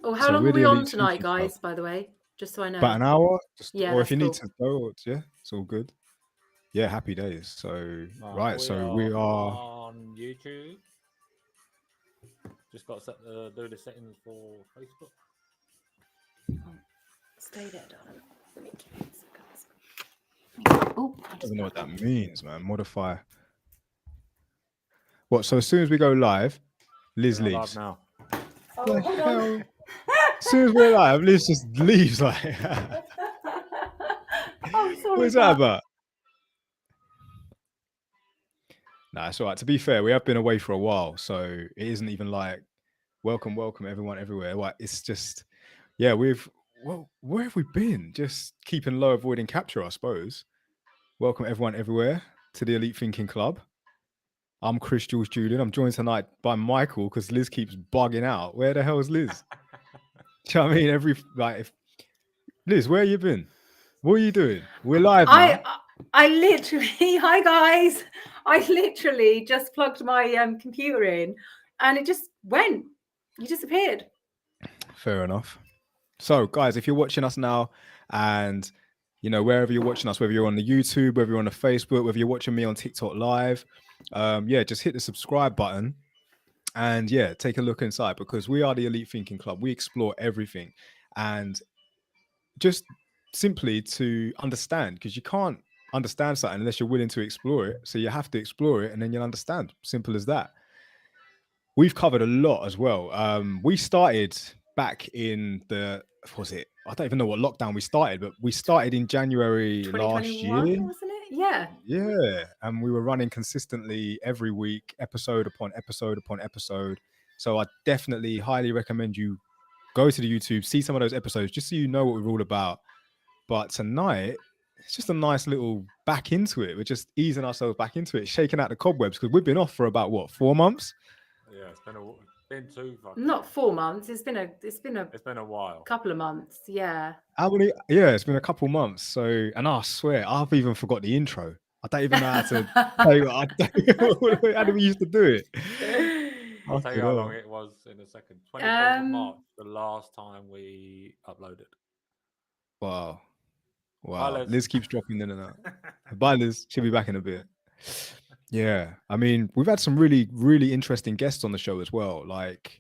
Oh, how So long we're are we the on Elite tonight, Thinking Club. guys, by the way? Just so I About know. an hour, Yeah, or if that's you need cool. to go, yeah, it's all good. Yeah, happy days. So right, We so are we are. on YouTube. Just got to do the settings for Facebook. Stay there, darling. Let me give you some guys. Oh, I don't know what that means, man. Modify. What? So as soon as we go live, Liz We're live leaves. now. Oh, The hold on. hell? As soon as we're live, Liz just leaves. Like, Oh, sorry, what's that Pat. about? Nah, it's all right. To be fair, we have been away for a while, so it isn't even like welcome, everyone, everywhere. Like, it's just, yeah, where have we been? Just keeping low, avoiding capture, I suppose. Welcome, everyone, everywhere to the Elite Thinking Club. I'm Jules, Julien. I'm joined tonight by Michael because Liz keeps bugging out. Where the hell is Liz? Do you know what I mean? Liz, where you been? What are you doing? We're live now. I literally, hi guys. I literally just plugged my computer in, and it just went. You disappeared. Fair enough. So, guys, if you're watching us now, and wherever you're watching us, whether you're on the YouTube, whether you're on the Facebook, whether you're watching me on TikTok live, just hit the subscribe button. And yeah, take a look inside because we are the Elite Thinking Club. We explore everything, and just simply to understand, because you can't understand something unless you're willing to explore it. So you have to explore it and then you'll understand. Simple as that. We've covered a lot as well. We started back in I don't even know what lockdown we started, but we started in January last 2021, year. wasn't it? Yeah. Yeah. And we were running consistently every week, episode upon episode upon episode. So I definitely highly recommend you go to the YouTube, see some of those episodes, just so you know what we're all about. But tonight, it's just a nice little back into it. We're just easing ourselves back into it, shaking out the cobwebs because we've been off for about 4 months? Yeah, it's been too fucking. Not 4 months. It's been a while. Couple of months. Yeah. How many? Yeah, it's been a couple months. So, and I swear, I've even forgot the intro. I don't even know how to tell you. How do we used to do it? I'll tell you how long it was in a second. 24th of March, the last time we uploaded. Wow. Bye, Liz. Liz keeps dropping in and out. Bye, Liz. She'll be back in a bit. Yeah. I mean, we've had some really, really interesting guests on the show as well. Like,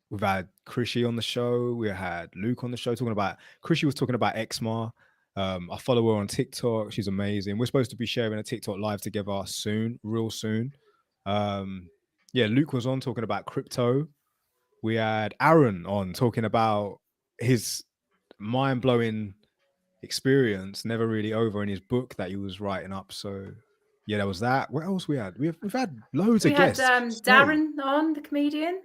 we've had Krishy on the show. We had Luke on the show talking about, Krishy was talking about eczema. I follow her on TikTok. She's amazing. We're supposed to be sharing a TikTok live together soon, real soon. Luke was on talking about crypto. We had Aaron on talking about his mind-blowing experience, never really over, in his book that he was writing up. So yeah, there was that. What else we had? We've had loads of guests. We had Darren on, the comedian.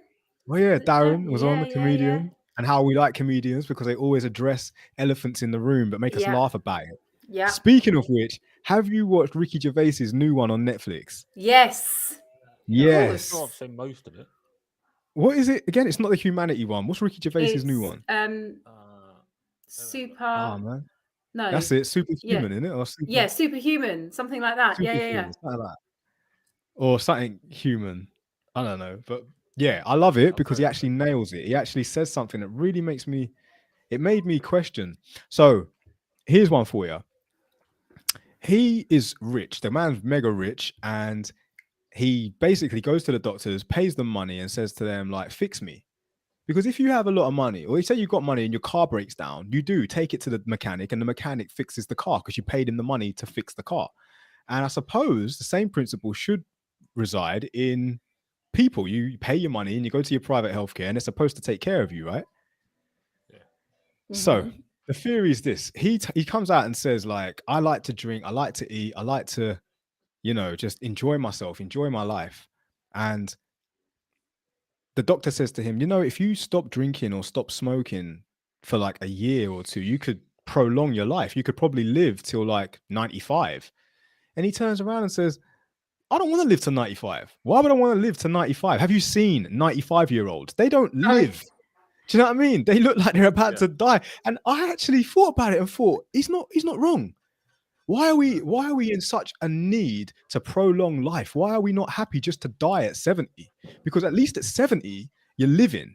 Well, yeah, Darren was on, the comedian, and how we like comedians because they always address elephants in the room but make us laugh about it. Yeah. Speaking of which, have you watched Ricky Gervais's new one on Netflix? Yes. Yes. I've seen most of it. What is it again? It's not the humanity one. What's Ricky Gervais's new one? Super. Oh man. No. That's it. Superhuman, isn't it? Or Superhuman. Something like that. Yeah. Something like that. Or something human. I don't know. But yeah, I love it because he actually nails it. He actually says something that really made me question. So here's one for you. He is rich. The man's mega rich, and he basically goes to the doctors, pays them money, and says to them, like, fix me. Because if you have a lot of money, or you say you've got money and your car breaks down, you do take it to the mechanic and the mechanic fixes the car because you paid him the money to fix the car. And I suppose the same principle should reside in people. You pay your money and you go to your private healthcare and they're supposed to take care of you, right? Yeah. So the theory is this. He comes out and says, like, I like to drink, I like to eat, I like to, just enjoy myself, enjoy my life. And the doctor says to him, if you stop drinking or stop smoking for like a year or two, you could prolong your life. You could probably live till like 95. And he turns around and says, I don't want to live to 95. Why would I want to live to 95? Have you seen 95-year-olds? They don't live. Do you know what I mean? They look like they're about to die. And I actually thought about it and thought, he's not wrong. Why are we in such a need to prolong life? Why are we not happy just to die at 70? Because at least at 70, you're living.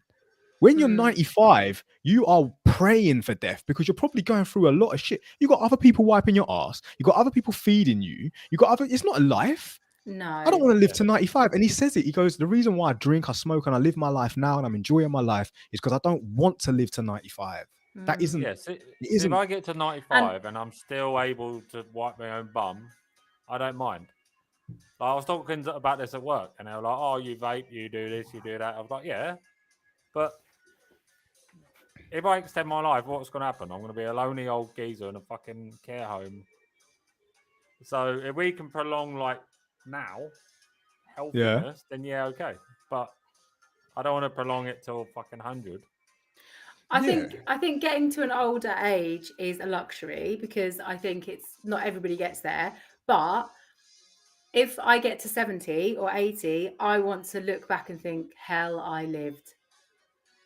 When you're 95, you are praying for death because you're probably going through a lot of shit. You got other people wiping your ass. You got other people feeding you. You got other. It's not a life. No. I don't want to live to 95. And he says it. He goes, the reason why I drink, I smoke, and I live my life now, and I'm enjoying my life is because I don't want to live to 95. That isn't. Yes. It isn't. If I get to 95 and I'm still able to wipe my own bum, I don't mind. Like, I was talking about this at work, and they were like, "Oh, you vape, you do this, you do that." I was like, "Yeah, but if I extend my life, what's going to happen? I'm going to be a lonely old geezer in a fucking care home." So if we can prolong like now healthiness, then yeah, okay. But I don't want to prolong it till fucking 100. I think getting to an older age is a luxury because I think it's not everybody gets there. But if I get to 70 or 80, I want to look back and think, hell, I lived.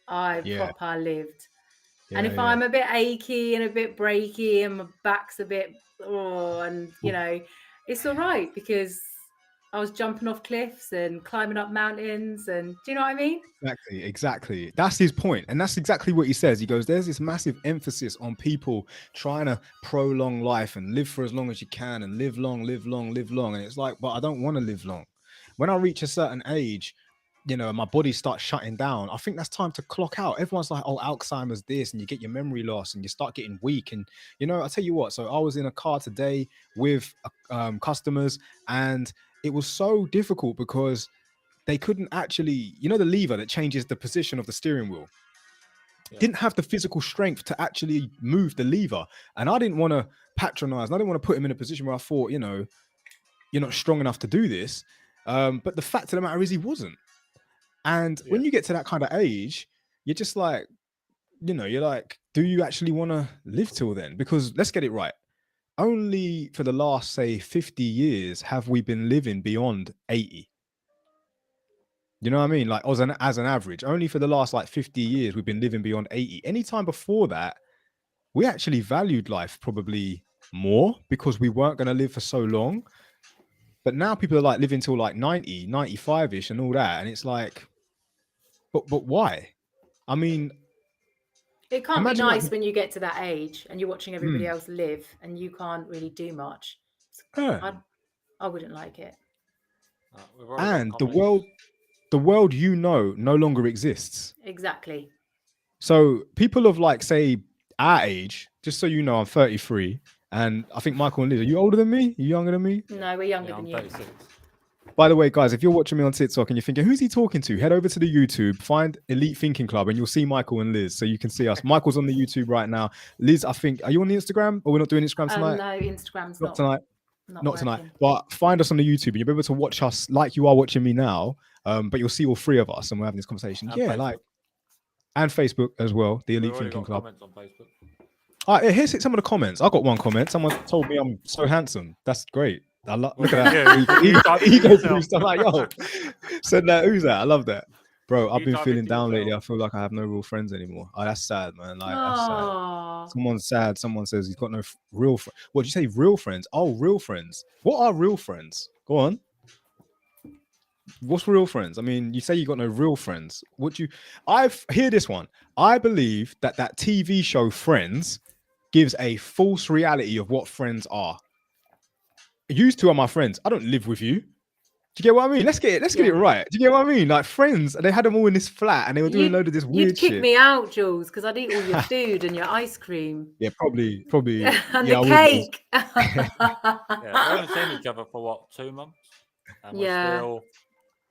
I proper lived. And if I'm a bit achy and a bit breaky and my back's a bit, and you know, it's all right because I was jumping off cliffs and climbing up mountains, and do you know what I mean? Exactly. That's his point. And that's exactly what he says. He goes, there's this massive emphasis on people trying to prolong life and live for as long as you can and live long, live long, live long. And it's like, but I don't want to live long. When I reach a certain age, you know, my body starts shutting down. I think that's time to clock out. Everyone's like, oh, Alzheimer's this, and you get your memory loss and you start getting weak. And, you know, I'll tell you what, so I was in a car today with customers, and it was so difficult because they couldn't actually, you know, the lever that changes the position of the steering wheel, didn't have the physical strength to actually move the lever. And I didn't want to patronize. And I didn't want to put him in a position where I thought, you know, you're not strong enough to do this. But the fact of the matter is he wasn't. And when you get to that kind of age, you're just like, you know, you're like, do you actually want to live till then? Because let's get it right. Only for the last, say, 50 years have we been living beyond 80. You know what I mean? Like as an average, only for the last like 50 years, we've been living beyond 80. Anytime before that, we actually valued life probably more because we weren't going to live for so long. But now people are like living till like 90, 95-ish and all that. And it's like, but why? I mean, it can't be nice when you get to that age and you're watching everybody else live and you can't really do much. I wouldn't like it. And the world, you know, no longer exists. Exactly. So people of like, say, our age, just so you know, I'm 33. And I think Michael and Liz, are you older than me? Are you younger than me? No, we're younger than you. 36. By the way, guys, if you're watching me on TikTok and you're thinking, who's he talking to? Head over to the YouTube, find Elite Thinking Club, and you'll see Michael and Liz. So you can see us. Michael's on the YouTube right now. Liz, I think, are you on the Instagram? Or we're not doing Instagram tonight? No, Instagram's not tonight. Not tonight. working. But find us on the YouTube and you'll be able to watch us like you are watching me now. But you'll see all three of us and we're having this conversation. And yeah, Facebook. like, and Facebook as well, the Elite We've already Thinking got Club. comments on Facebook. All right, here's some of the comments. I got one comment. Someone told me I'm so handsome. That's great. Look at that. Ego boost. I'm like, yo, said that. Who's that? I love that. Bro, I've been feeling down lately. I feel like I have no real friends anymore. Oh, that's sad, man. Like, that's sad. Someone's sad. Someone says he's got no real friends. What did you say? Real friends? Oh, real friends. What are real friends? Go on. What's real friends? I mean, you say you got no real friends. Hear this one. I believe that TV show Friends gives a false reality of what friends are. You two are my friends. I don't live with you. Do you get what I mean? Let's get it right. Do you get what I mean? Like Friends, they had them all in this flat and they were doing a load of this weird shit. You'd kick me out, Jules, because I'd eat all your food and your ice cream. Yeah, probably. And the cake. Yeah, we haven't seen each other for what, 2 months? And we're still,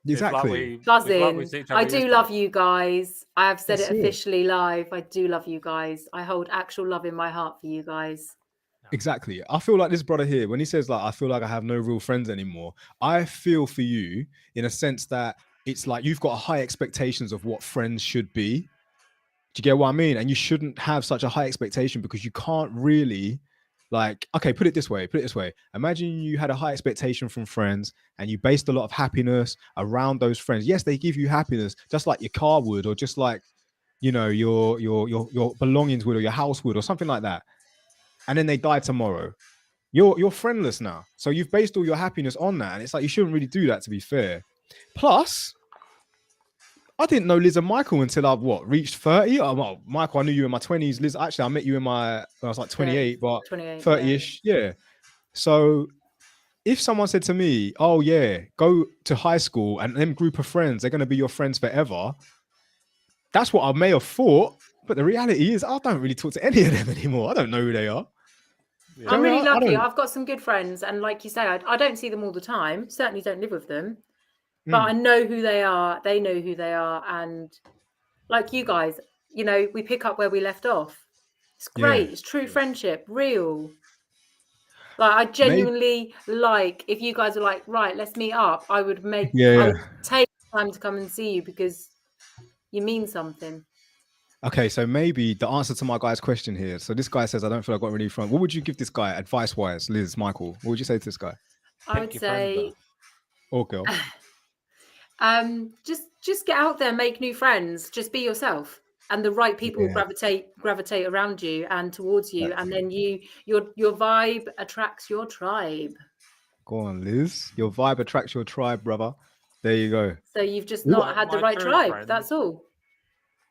exactly. Buzzing. I do love you guys. I have said it officially live. I do love you guys. I hold actual love in my heart for you guys. Exactly. I feel like this brother here, when he says like, I feel like I have no real friends anymore, I feel for you in a sense that it's like you've got high expectations of what friends should be. Do you get what I mean? And you shouldn't have such a high expectation because you can't really like, okay, put it this way. Imagine you had a high expectation from friends and you based a lot of happiness around those friends. Yes, they give you happiness just like your car would, or just like, you know, your belongings would, or your house would, or something like that. And then they die tomorrow. You're friendless now. So you've based all your happiness on that. And it's like, you shouldn't really do that, to be fair. Plus, I didn't know Liz and Michael until I've reached 30. Well, Michael, I knew you in my 20s. Liz, actually, I met you when I was like 28, but 28, 30-ish. Yeah. So if someone said to me, "Oh yeah, go to high school and them group of friends, they're gonna be your friends forever," that's what I may have thought. But the reality is, I don't really talk to any of them anymore. I don't know who they are. Yeah. I'm really lucky. don't- I've got some good friends, and like you say, I don't see them all the time. Certainly don't live with them, but I know who they are. They know who they are, and like you guys, you know, we pick up where we left off. It's great. Yeah. It's true friendship, real. Like I genuinely like if you guys are like, right, let's meet up. I would make. I would take time to come and see you because you mean something. Okay, so maybe the answer to my guy's question here. So this guy says, I don't feel I've got really front. What would you give this guy advice-wise, Liz, Michael? What would you say to this guy? I would say, or girl. just get out there, make new friends, just be yourself, and the right people gravitate around you and towards you, and then your vibe attracts your tribe. Go on, Liz. Your vibe attracts your tribe, brother. There you go. So you've just not had the right tribe. Friends, that's all.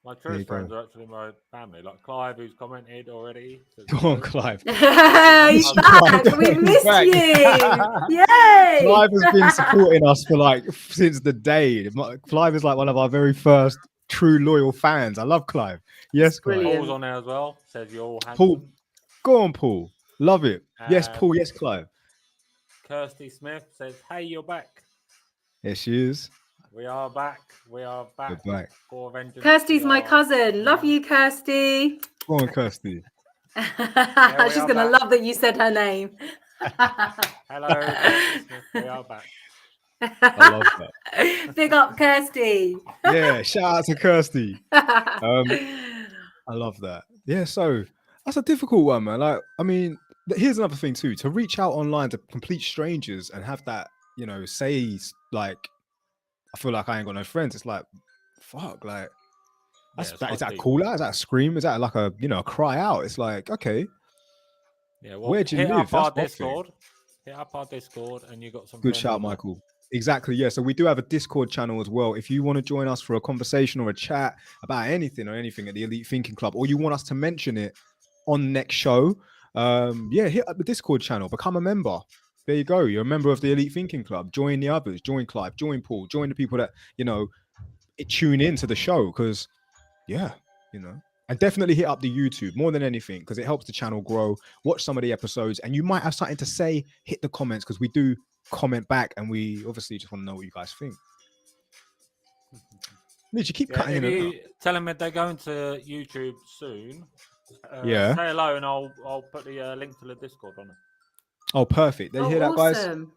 My true friends are actually my family, like Clive, who's commented already. Go on, Clive. He's back. We missed you. Yay! Clive has been supporting us for since the day. Clive is like one of our very first true loyal fans. I love Clive. Yes, Clive. Paul's on there as well. Says you're all handsome. Paul, go on, Paul. Love it. Yes, Paul. Yes, Clive. Kirsty Smith says, "Hey, you're back." Yes, she is. We are back. We are back. We're back. For vengeance. Kirsty's my cousin. Love you, Kirsty. Go on, Kirsty. She's gonna love that you said her name. Hello, Kirsty Smith. We are back. I love that. Big up, Kirsty. Yeah, shout out to Kirsty. I love that. Yeah, so that's a difficult one, man. Like, I mean, here's another thing too: to reach out online to complete strangers and have that, say like, I feel like I ain't got no friends. It's like, fuck, like, is that a call out? Is that a scream? Is that like a a cry out? It's like, okay, yeah. Well, where do you live? Hit up our Discord, and you got some. Good shout, Michael. Exactly, yeah. So we do have a Discord channel as well. If you want to join us for a conversation or a chat about anything at the Elite Thinking Club, or you want us to mention it on next show, hit up the Discord channel, become a member. There you go. You're a member of the Elite Thinking Club. Join the others. Join Clive. Join Paul. Join the people that tune in to the show. Because, and definitely hit up the YouTube more than anything because it helps the channel grow. Watch some of the episodes, and you might have something to say. Hit the comments because we do comment back, and we obviously just want to know what you guys think. Did you keep cutting in? Tell them if they're going to YouTube soon. Say hello, and I'll put the link to the Discord on it. Oh, perfect. They hear that, guys. Awesome.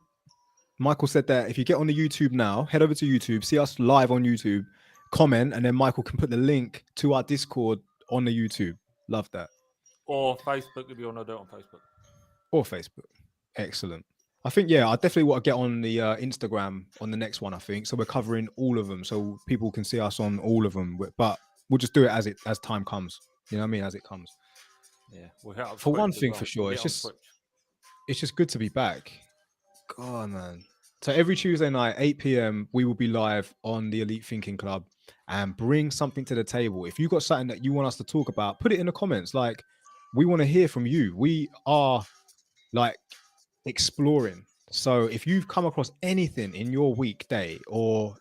Michael said that if you get on the YouTube now, head over to YouTube, see us live on YouTube, comment, and then Michael can put the link to our Discord on the YouTube. Love that. Or Facebook if you want to do it on Facebook. Or Facebook. Excellent. I think, I definitely want to get on the Instagram on the next one, I think. So we're covering all of them so people can see us on all of them. But we'll just do it as time comes. You know what I mean? As it comes. Yeah. We'll for one thing, for sure, it's just good to be back. God, man. So every Tuesday night, 8 p.m, we will be live on the Elite Thinking Club and bring something to the table. If you got something that you want us to talk about, put it in the comments. Like, we want to hear from you. We are like exploring. So if you've come across anything in your weekday or,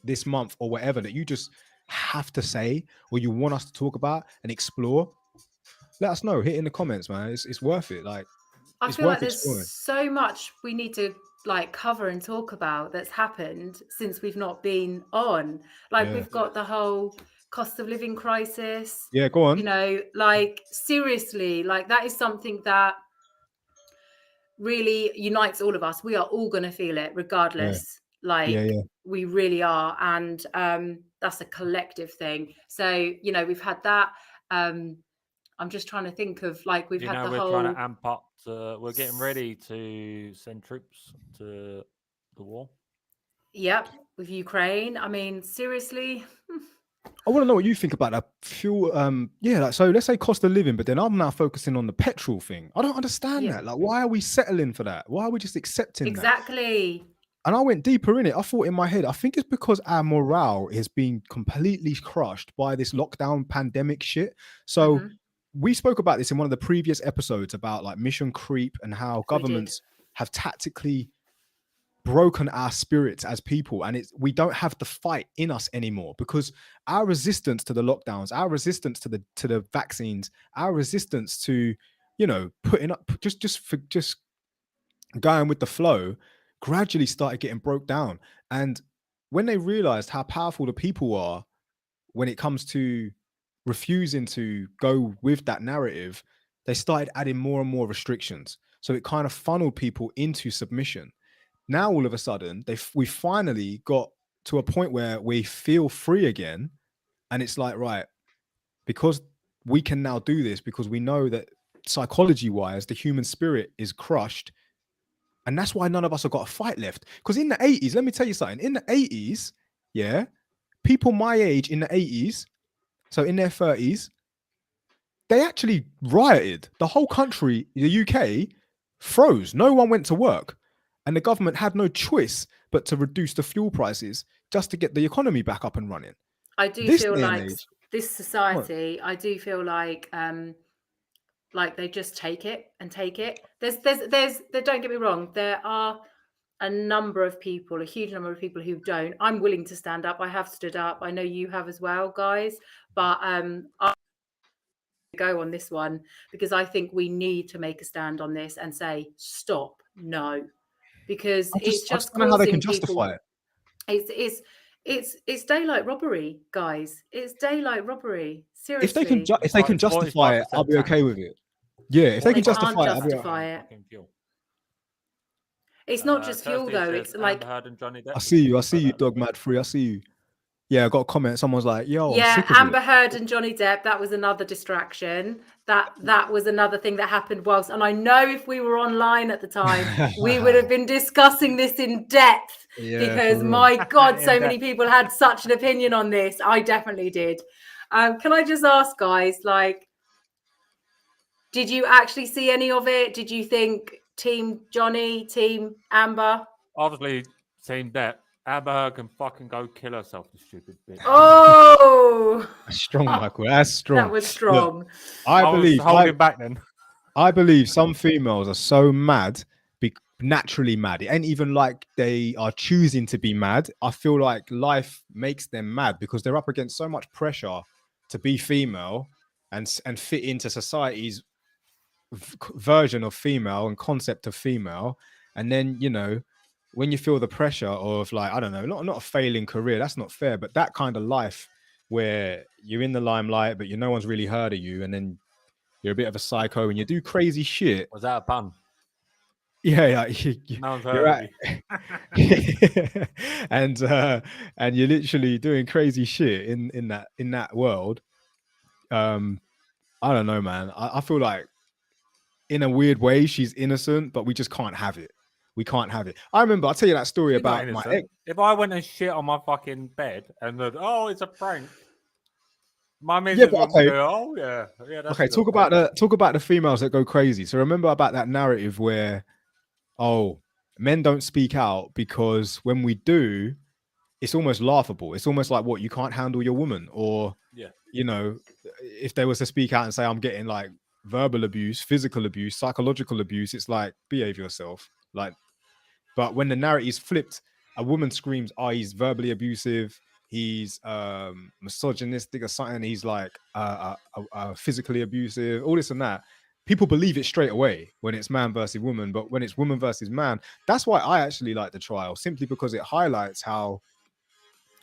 this month or whatever that you just have to say or you want us to talk about and explore, let us know. Hit in the comments, man. It's worth it. Like, I feel like there's so much we need to cover and talk about that's happened since we've not been on. We've got the whole cost of living crisis. Yeah, go on. Seriously, that is something that really unites all of us. We are all going to feel it regardless. We really are. And that's a collective thing. So, we've had that. I'm just trying to think of we've had the whole. We're trying to amp up. We're getting ready to send troops to the war. Yep, with Ukraine. I mean, seriously. I want to know what you think about that fuel. So let's say cost of living, but then I'm now focusing on the petrol thing. I don't understand that. Like, why are we settling for that? Why are we just accepting that? Exactly. And I went deeper in it. I thought in my head, I think it's because our morale is being completely crushed by this lockdown pandemic shit. So we spoke about this in one of the previous episodes about like mission creep and how governments have tactically broken our spirits as people, and we don't have the fight in us anymore because our resistance to the lockdowns, our resistance to the vaccines, our resistance to, you know, putting up just going with the flow gradually started getting broke down. And when they realized how powerful the people are when it comes to refusing to go with that narrative, they started adding more and more restrictions. So it kind of funneled people into submission. Now all of a sudden we finally got to a point where we feel free again, and it's like, right, because we can now do this, because we know that psychology wise the human spirit is crushed, and that's why none of us have got a fight left. Because in the 80s, let me tell you something, in the 80s, yeah, people my age in the 80s, so in their 30s, they actually rioted. The whole country, the UK, froze. No one went to work. And the government had no choice but to reduce the fuel prices just to get the economy back up and running. I do feel like this society, I do feel like they just take it and take it. There's don't get me wrong, there are a number of people, a huge number of people who don't. I'm willing to stand up. I have stood up. I know you have as well, guys. But I go on this one because I think we need to make a stand on this and say stop. No, because it's just causing how they can people. Justify it. It's daylight robbery, guys. It's daylight robbery. Seriously. If they can justify it, I'll be okay with it. Yeah, if they can justify it. It's not just fuel though. It's like I see you, Dog Mad Free. I see you. Yeah, I got a comment. Someone's like, "Yo, yeah, I'm sick of Amber it." Heard and Johnny Depp. That was another distraction. That was another thing that happened whilst. And I know if we were online at the time, we would have been discussing this in depth. Yeah, because my God, so many people had such an opinion on this. I definitely did. Can I just ask, guys, like, did you actually see any of it? Did you think Team Johnny, Team Amber? Obviously, Team Depp. Amber Heard can fucking go kill herself, the stupid bitch. Oh, that's strong, Michael. That's strong. That was strong. Look, I believe holding back then. I believe some females are so mad, naturally mad. It ain't even like they are choosing to be mad. I feel like life makes them mad because they're up against so much pressure to be female and fit into society's version of female and concept of female. And then, you know, when you feel the pressure of, like, I don't know, not a failing career, that's not fair, but that kind of life where you're in the limelight, but no one's really heard of you, and then you're a bit of a psycho and you do crazy shit. Was that a pun? Yeah. No one's heard of you. and you're literally doing crazy shit in that world. I don't know, man. I feel like in a weird way she's innocent, but we just can't have it. We can't have it. I remember, I'll tell you that story about my ex. If I went and shit on my fucking bed and then, oh, it's a prank. My missus would go, oh yeah. Okay, talk about the females that go crazy. So remember about that narrative where, oh, men don't speak out because when we do, it's almost laughable. It's almost like, what, you can't handle your woman? Or, you know, if they was to speak out and say, I'm getting like verbal abuse, physical abuse, psychological abuse, it's like, behave yourself. Like, but when the narrative is flipped, a woman screams, oh, he's verbally abusive, he's misogynistic or something, he's like physically abusive, all this and that. People believe it straight away when it's man versus woman, but when it's woman versus man, that's why I actually like the trial, simply because it highlights how,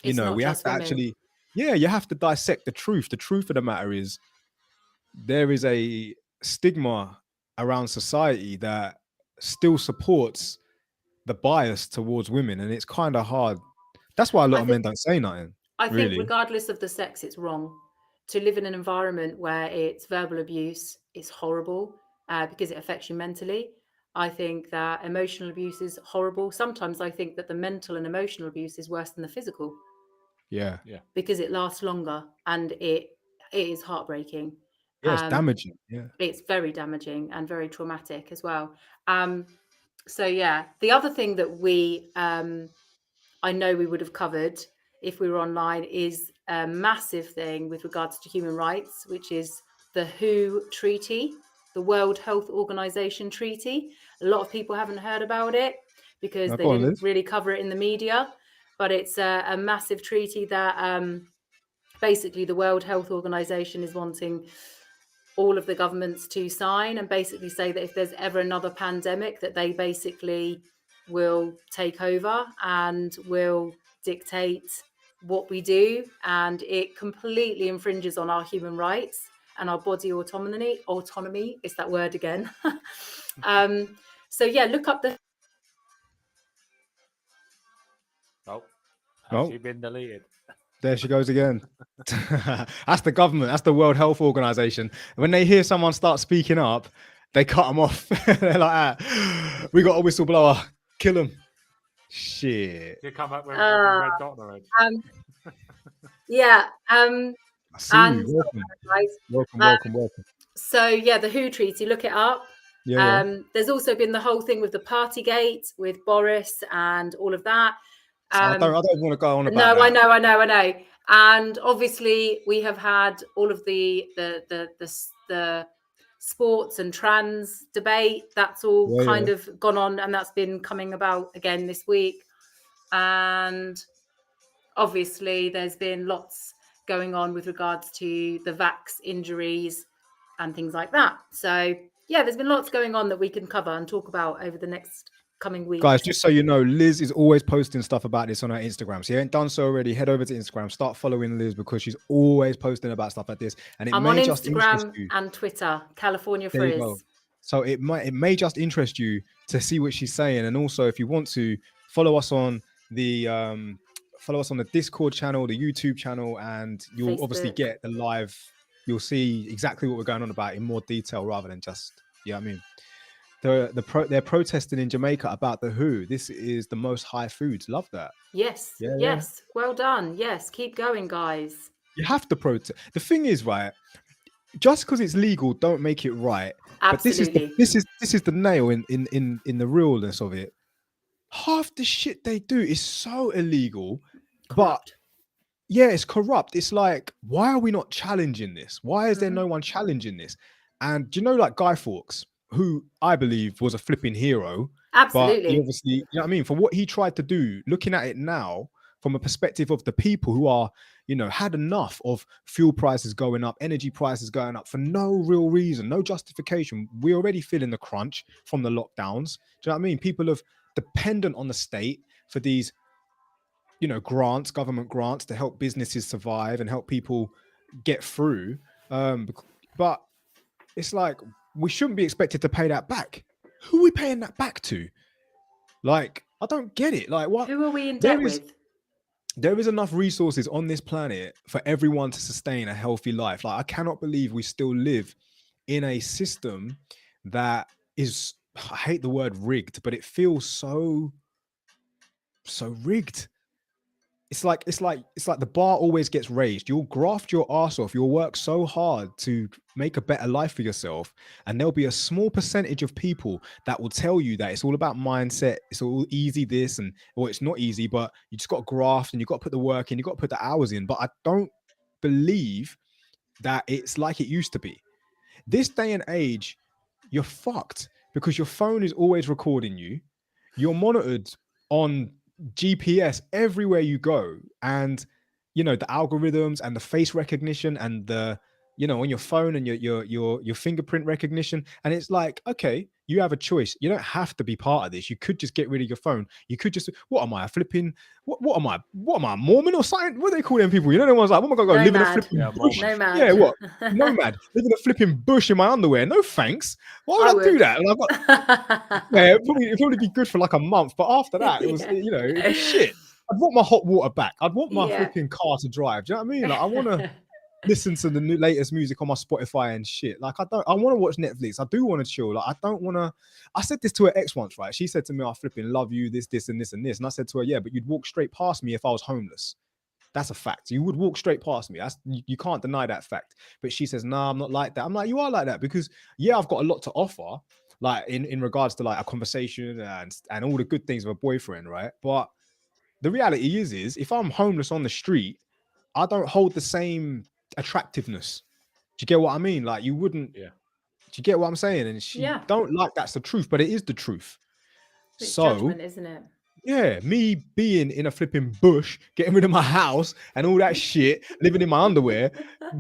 you know, we have to actually, you have to dissect the truth. The truth of the matter is there is a stigma around society that still supports the bias towards women, and it's kind of hard. That's why a lot of men don't say nothing. I think regardless of the sex, it's wrong to live in an environment where it's verbal abuse. It's horrible because it affects you mentally. I think that emotional abuse is horrible. Sometimes I think that the mental and emotional abuse is worse than the physical. Yeah. Because it lasts longer and it is heartbreaking. Yeah, it's damaging. Yeah. It's very damaging and very traumatic as well. So yeah, the other thing that we I know we would have covered if we were online is a massive thing with regards to human rights, which is the WHO Treaty, the World Health Organization Treaty. A lot of people haven't heard about it because they didn't really cover it in the media, but it's a massive treaty that basically the World Health Organization is wanting all of the governments to sign, and basically say that if there's ever another pandemic, that they basically will take over and will dictate what we do, and it completely infringes on our human rights and our body autonomy. It's that word again. So yeah, look up the Actually been deleted. There she goes again. That's the government. That's the World Health Organization. When they hear someone start speaking up, they cut them off. They're like, we got a whistleblower. Kill him. Shit. You come up with a red dot on it. Yeah. I see and you. Welcome. So yeah, the WHO Treaty, look it up. There's also been the whole thing with the Partygate with Boris and all of that. I don't want to go on about that. I know. And obviously we have had all of the sports and trans debate. That's all kind of gone on, and that's been coming about again this week. And obviously there's been lots going on with regards to the vax injuries and things like that. So yeah, there's been lots going on that we can cover and talk about over the next coming weeks. Guys, just so you know, Liz is always posting stuff about this on her Instagram. So you ain't done so already, head over to Instagram, start following Liz, because she's always posting about stuff like this. And I'm on Instagram and Twitter, California Frizz. So it may just interest you to see what she's saying. And also, if you want to, follow us on the Discord channel, the YouTube channel, and you'll Facebook. Obviously get the live. You'll see exactly what we're going on about in more detail rather than just, I mean. They're protesting in Jamaica about the WHO. This is the most high foods. Love that. Yes. Yes. Well done. Yes. Keep going, guys. You have to protest. The thing is, right, just because it's legal, don't make it right. Absolutely. But this is the nail in the realness of it. Half the shit they do is so illegal, corrupt. But it's corrupt. It's like, why are we not challenging this? Why is there no one challenging this? And do you know, like Guy Fawkes, who I believe was a flipping hero. Absolutely. But he obviously, you know what I mean? For what he tried to do, looking at it now from a perspective of the people who are, had enough of fuel prices going up, energy prices going up for no real reason, no justification. We're already feeling the crunch from the lockdowns. Do you know what I mean? People have dependent on the state for these, grants, government grants to help businesses survive and help people get through. But it's like, we shouldn't be expected to pay that back. Who are we paying that back to? Like, I don't get it. Like, what? Who are we in debt with? There is enough resources on this planet for everyone to sustain a healthy life. Like, I cannot believe we still live in a system that is, I hate the word rigged, but it feels so rigged. It's like the bar always gets raised. You'll graft your ass off. You'll work so hard to make a better life for yourself. And there'll be a small percentage of people that will tell you that it's all about mindset. It's all easy this or it's not easy, but you just got to graft and you got to put the work in. You got to put the hours in. But I don't believe that it's like it used to be. This day and age, you're fucked because your phone is always recording you. You're monitored on GPS everywhere you go, and the algorithms and the face recognition and the on your phone and your fingerprint recognition, and it's like, okay, you have a choice. You don't have to be part of this. You could just get rid of your phone. You could just, what am I, a flipping, what am I, a Mormon or something? What do they call them people? The one's like, what am I gonna go live in a flipping bush? Nomad. Yeah, what? Nomad. Live in a flipping bush in my underwear. No thanks. Why would I do that? And it'd probably be good for like a month, but after that, it was, it was shit. I'd want my hot water back. I'd want my flipping car to drive. Do you know what I mean? Like, I want to listen to the latest music on my Spotify and shit. Like, I want to watch Netflix. I do want to chill. Like, I don't want to. I said this to her ex once, right? She said to me, I flipping love you, this, and this, and this. And I said to her, yeah, but you'd walk straight past me if I was homeless. That's a fact. You would walk straight past me. You can't deny that fact. But she says, nah, I'm not like that. I'm like, you are like that because, yeah, I've got a lot to offer, like in regards to like a conversation and all the good things of a boyfriend, right? But the reality is if I'm homeless on the street, I don't hold the same attractiveness. Do you get what I mean? Like you wouldn't. Yeah. Do you get what I'm saying? And she don't like that's the truth, but it is the truth. It's So judgment, isn't it? yeah, me being in a flipping bush, getting rid of my house and all that shit, living in my underwear,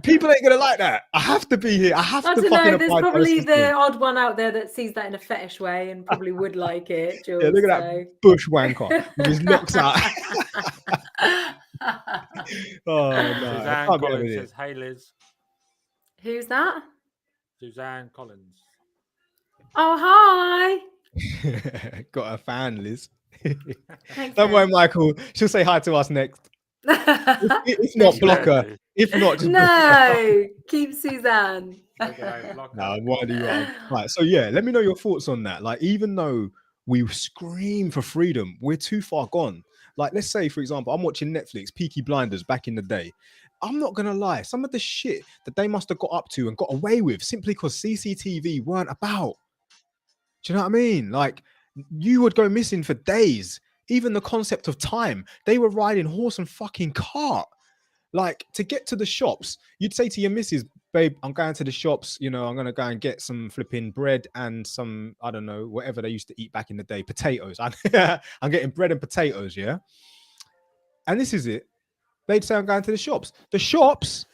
people ain't gonna like that. I have to be here. I have to don't fucking know. There's abide by probably system. the odd one out there that sees that in a fetish way and probably would like it, Jules. Yeah, look at that bush wanker with his locks out. Oh no! Suzanne Collins says, "Hey Liz." Who's that? Suzanne Collins. Oh, hi. Got a fan, Liz. Thanks, Don't worry, Michael. She'll say hi to us next. If not, block her. If not, just no, keep Suzanne. No, what do you want? Right. So yeah, let me know your thoughts on that. Like, even though we scream for freedom, we're too far gone. Like, let's say, for example, I'm watching Netflix, Peaky Blinders back in the day. I'm not gonna lie, some of the shit that they must have got up to and got away with simply because CCTV weren't about. Do you know what I mean? Like, you would go missing for days. Even the concept of time, they were riding horse and fucking cart. Like, to get to the shops, you'd say to your missus, babe, I'm going to the shops, you know, I'm going to go and get some flipping bread and some, I don't know, whatever they used to eat back in the day, potatoes. I'm getting bread and potatoes, yeah? And this is it. They'd say, I'm going to the shops. The shops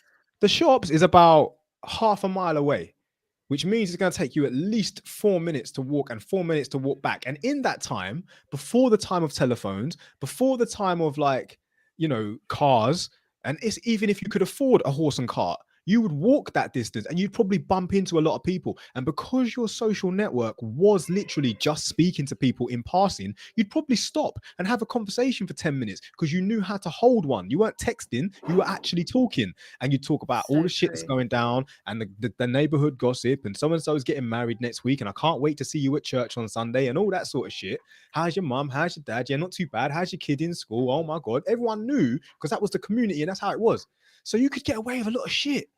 is about half a mile away, which means it's going to take you at least 4 minutes to walk and 4 minutes to walk back. And in that time, before the time of telephones, before the time of, like, you know, cars, and it's even if you could afford a horse and cart, you would walk that distance and you'd probably bump into a lot of people. And because your social network was literally just speaking to people in passing, you'd probably stop and have a conversation for 10 minutes because you knew how to hold one. You weren't texting, you were actually talking. And you'd talk about all the shit that's going down and the neighborhood gossip, and so-and-so is getting married next week and I can't wait to see you at church on Sunday and all that sort of shit. How's your mum? How's your dad? Yeah, not too bad. How's your kid in school? Oh my God. Everyone knew because that was the community and that's how it was. So you could get away with a lot of shit.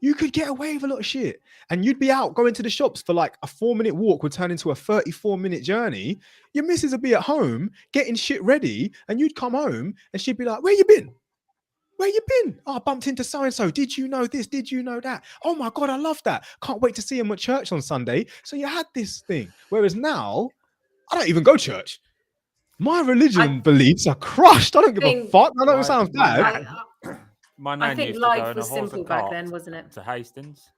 You could get away with a lot of shit. And you'd be out going to the shops for like a 4-minute walk would turn into a 34-minute journey. Your missus would be at home getting shit ready and you'd come home and she'd be like, where you been? Where you been? Oh, I bumped into so-and-so. Did you know this? Did you know that? Oh my God, I love that. Can't wait to see him at church on Sunday. So you had this thing. Whereas now, I don't even go to church. My religion beliefs are crushed. I don't give a fuck. I know it sounds bad. My nan I think used to go life in a was horse simple and back cart then, wasn't it? to Hastings.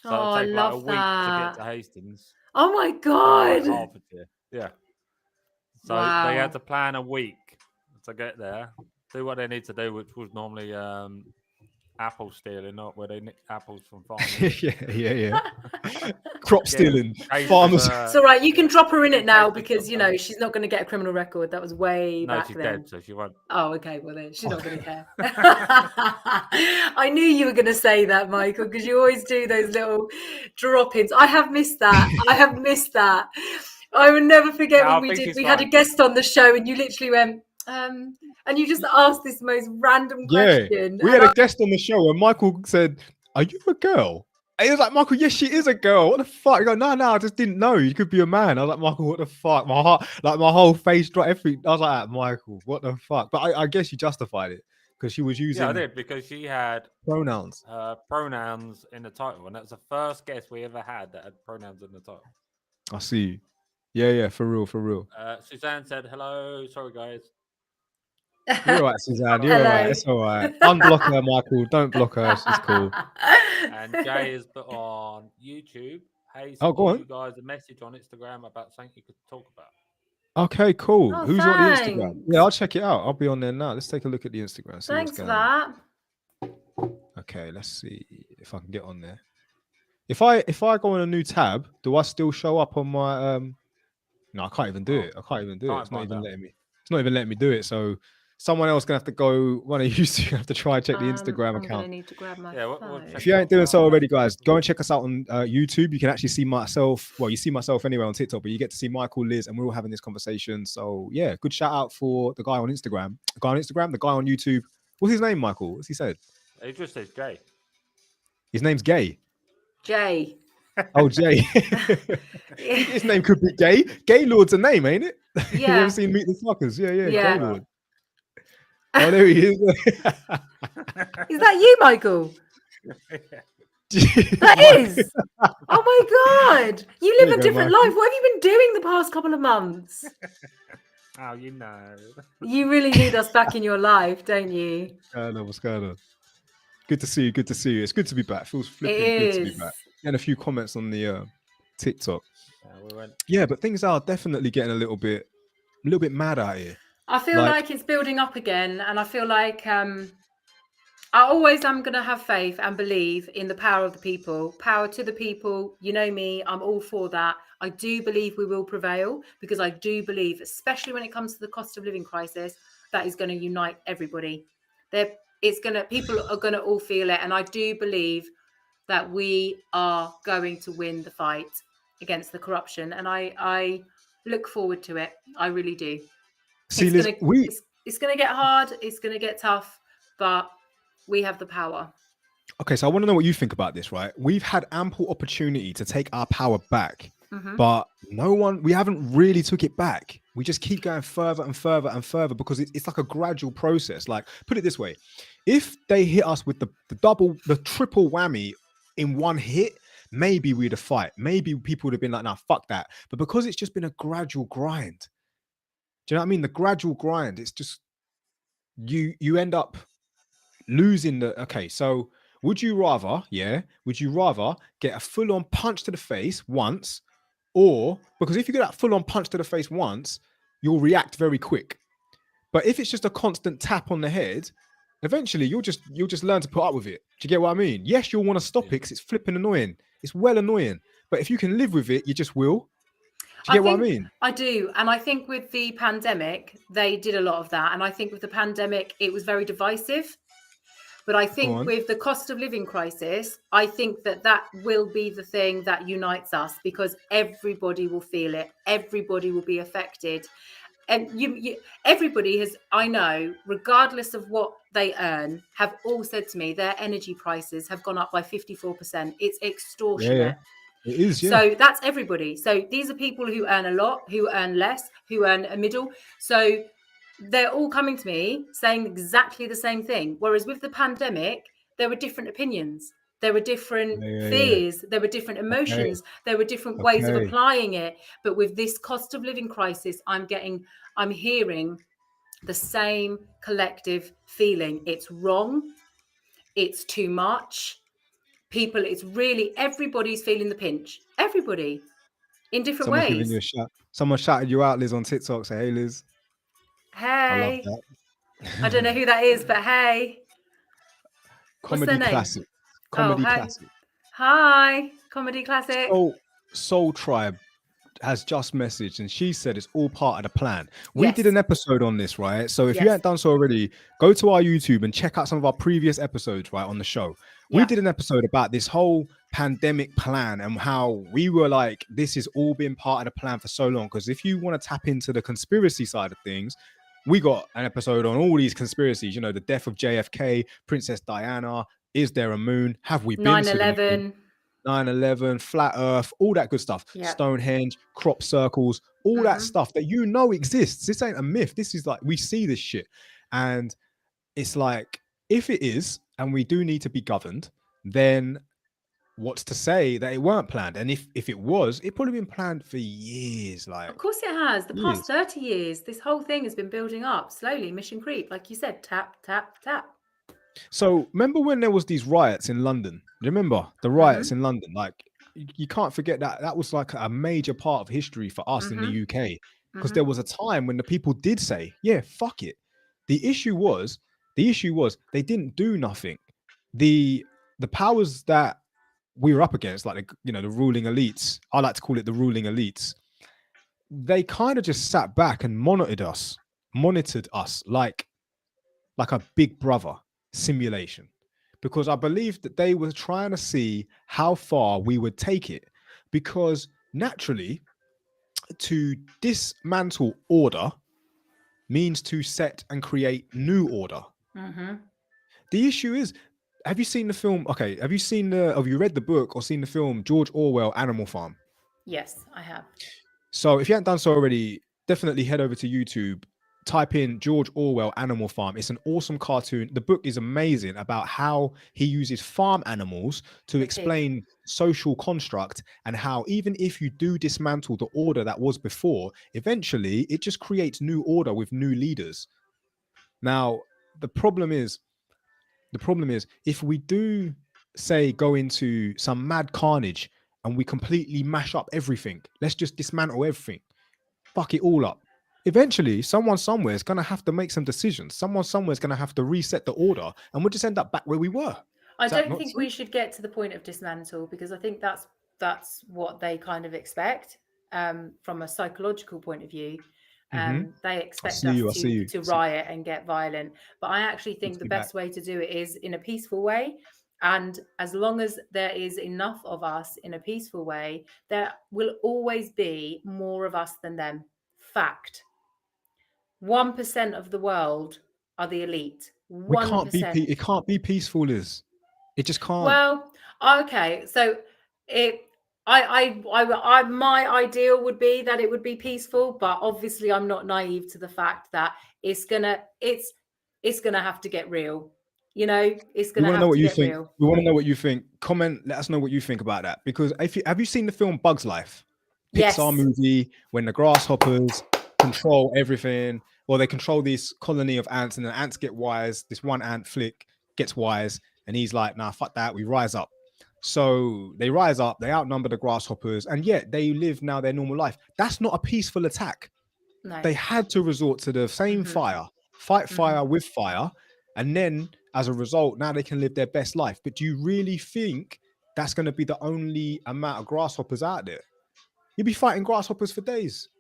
So Oh, I it'd take like a love week to that. get to Hastings. Oh my God. Hertfordshire. Yeah. So they had to plan a week to get there, do what they need to do, which was normally apple stealing, not where they nick apples from farmers. yeah. Crop stealing, farmers. It's all right. You can drop her in it now because, you know, she's not going to get a criminal record. That was way back then. No, she's dead, so she won't. Oh, okay. Well, then she's not going to care. I knew you were going to say that, Michael, because you always do those little drop-ins. I have missed that. I will never forget when we had a guest on the show and you literally went, and you just asked this most random question. We had a guest on the show and Michael said, are you a girl? And he was like, Michael, yes, she is a girl. What the fuck? I go, no, I just didn't know. You could be a man. I was like, Michael, what the fuck? My heart, like my whole face dropped, everything. I was like, Michael, what the fuck? But I guess you justified it because she was using. Yeah, I did because she had pronouns. Pronouns in the title, and that's the first guest we ever had that had pronouns in the title. I see. Yeah, for real. Suzanne said, hello. Sorry, guys. You're all right, Suzanne. You're all right. It's all right. Unblock her, Michael. Don't block her. She's cool. And Jay is put on YouTube. Hey, go on. You guys a message on Instagram about something you could talk about. Okay, cool. Oh, who's on the Instagram? Yeah, I'll check it out. I'll be on there now. Let's take a look at the Instagram. See Thanks for that. Okay, let's see if I can get on there. If I go on a new tab, do I still show up on my No, I can't even do it. It's not even letting me. It's not even letting me do it. So someone else gonna have to go. One of you have to try and check the Instagram account. I need to grab my phone. If you ain't doing so already, guys, go and check us out on YouTube. You can actually see myself. Well, you see myself anyway on TikTok, but you get to see Michael, Liz, and we're all having this conversation. So yeah, good shout out for the guy on Instagram. The guy on YouTube. What's his name, Michael? What's he said? He just says Jay. His name's Gay. Jay. Oh, Jay. His name could be Gay. Gaylord's a name, ain't it? You Yeah. ever seen Meet the Fuckers? Yeah, Yeah. Gaylord. Oh, there he is. Is that you, Michael? That is. Oh my God. You live There you a go, different Michael. life. What have you been doing the past couple of months? Oh, you know. You really need us back in your life, don't you? What's going on? Good to see you. Good to see you. It's good to be back. Feels flipping It good to be is. back. And a few comments on the TikTok. We went. Yeah, but things are definitely getting a little bit mad out here. I feel like it's building up again, and I feel like I always am going to have faith and believe in the power of the people. Power to the people. You know me, I'm all for that. I do believe we will prevail, because I do believe, especially when it comes to the cost of living crisis, that is going to unite everybody. People are going to all feel it, and I do believe that we are going to win the fight against the corruption, and I look forward to it. I really do. See, It's going to get hard. It's going to get tough, but we have the power. Okay, so I want to know what you think about this, right? We've had ample opportunity to take our power back, but we haven't really took it back. We just keep going further and further and further, because it's like a gradual process. Like, put it this way, if they hit us with the triple whammy in one hit, maybe we'd have fight. Maybe people would have been like, nah, fuck that. But because it's just been a gradual grind, do you know what I mean? The gradual grind, it's just, you end up losing okay, so would you rather get a full-on punch to the face once, or, because if you get that full-on punch to the face once, you'll react very quick. But if it's just a constant tap on the head, eventually you'll just learn to put up with it. Do you get what I mean? Yes, you'll want to stop it because it's flipping annoying. It's well annoying. But if you can live with it, you just will. Do you get what I mean? I do. And I think with the pandemic, they did a lot of that. And I think with the pandemic, it was very divisive. But I think with the cost of living crisis, I think that will be the thing that unites us, because everybody will feel it. Everybody will be affected. And everybody has, I know, regardless of what they earn, have all said to me their energy prices have gone up by 54%. It's extortionate. Yeah. It is, yeah. So that's everybody. So these are people who earn a lot, who earn less, who earn a middle. So they're all coming to me saying exactly the same thing. Whereas with the pandemic, there were different opinions. There were different fears. There were different emotions. There were different ways of applying it. But with this cost of living crisis, I'm hearing the same collective feeling. It's wrong. It's too much. People, it's really, everybody's feeling the pinch. Everybody in different ways. Giving you a shout. Someone shouted you out, Liz, on TikTok. Say, hey, Liz. Hey. I love that. I don't know who that is, but hey. Comedy Classic. Comedy Classic. Hi, Comedy Classic. Soul Tribe has just messaged, and she said it's all part of the plan. We did an episode on this, right? So if you haven't done so already, go to our YouTube and check out some of our previous episodes, right, on the show. We did an episode about this whole pandemic plan and how we were like, this has all been part of the plan for so long. Because if you want to tap into the conspiracy side of things, we got an episode on all these conspiracies, you know, the death of JFK, Princess Diana, is there a moon? Have we been 9/11? 9/11, flat earth, all that good stuff. Stonehenge, crop circles, all that stuff that you know exists. This ain't a myth. This is like, we see this shit. And it's like, if it is, and we do need to be governed, then what's to say that it weren't planned? And if it was, it probably been planned for years. Like, of course it has. The past 30 years, this whole thing has been building up slowly, mission creep. Like you said, tap, tap, tap. So remember when there was these riots in London? Do you remember the riots in London? Like, you can't forget that was like a major part of history for us in the UK, because there was a time when the people did say, yeah, fuck it. The issue was they didn't do nothing. The powers that we were up against, like the ruling elites, I like to call it the ruling elites, they kind of just sat back and monitored us like a big brother simulation, because I believe that they were trying to see how far we would take it, because naturally to dismantle order means to set and create new order. The issue is, have you seen the film? Okay, have you read the book or seen the film George Orwell, Animal Farm? Yes, I have. So if you haven't done so already, definitely head over to YouTube, type in George Orwell Animal Farm. It's an awesome cartoon. The book is amazing about how he uses farm animals to The pig. explain social construct and how even if you do dismantle the order that was before, eventually it just creates new order with new leaders. Now, the problem is if we do say go into some mad carnage and we completely mash up everything, let's just dismantle everything, fuck it all up. Eventually, someone somewhere is going to have to make some decisions. Someone somewhere is going to have to reset the order, and we'll just end up back where we were. I Is that don't not think true? we should get to the point of dismantle, because I think that's what they kind of expect from a psychological point of view. Mm-hmm. They I expect see us you. I see you. to I see. riot and get violent. But I actually think the You back. best way to do it is in a peaceful way. And as long as there is enough of us in a peaceful way, there will always be more of us than them. Fact. 1% of the world are the elite. We can't be. 1%. It can't be peaceful, Liz. It just can't. Well, okay. So it, my ideal would be that it would be peaceful, but obviously I'm not naive to the fact that it's gonna have to get real. You know, it's We gonna want to know have what to you get think. real. We want to know what you think. Comment. Let us know what you think about that. Because if you have you seen the film Bugs Life, Pixar Yes. movie, when the grasshoppers control everything? Well, they control this colony of ants, and the ants get wise. This one ant, Flick, gets wise, and he's like, "Nah, fuck that. We rise up." So they rise up. They outnumber the grasshoppers, and yet they live now their normal life. That's not a peaceful attack. No. They had to resort to the same fire, fight fire with fire, and then as a result, now they can live their best life. But do you really think that's going to be the only amount of grasshoppers out there? You'd be fighting grasshoppers for days.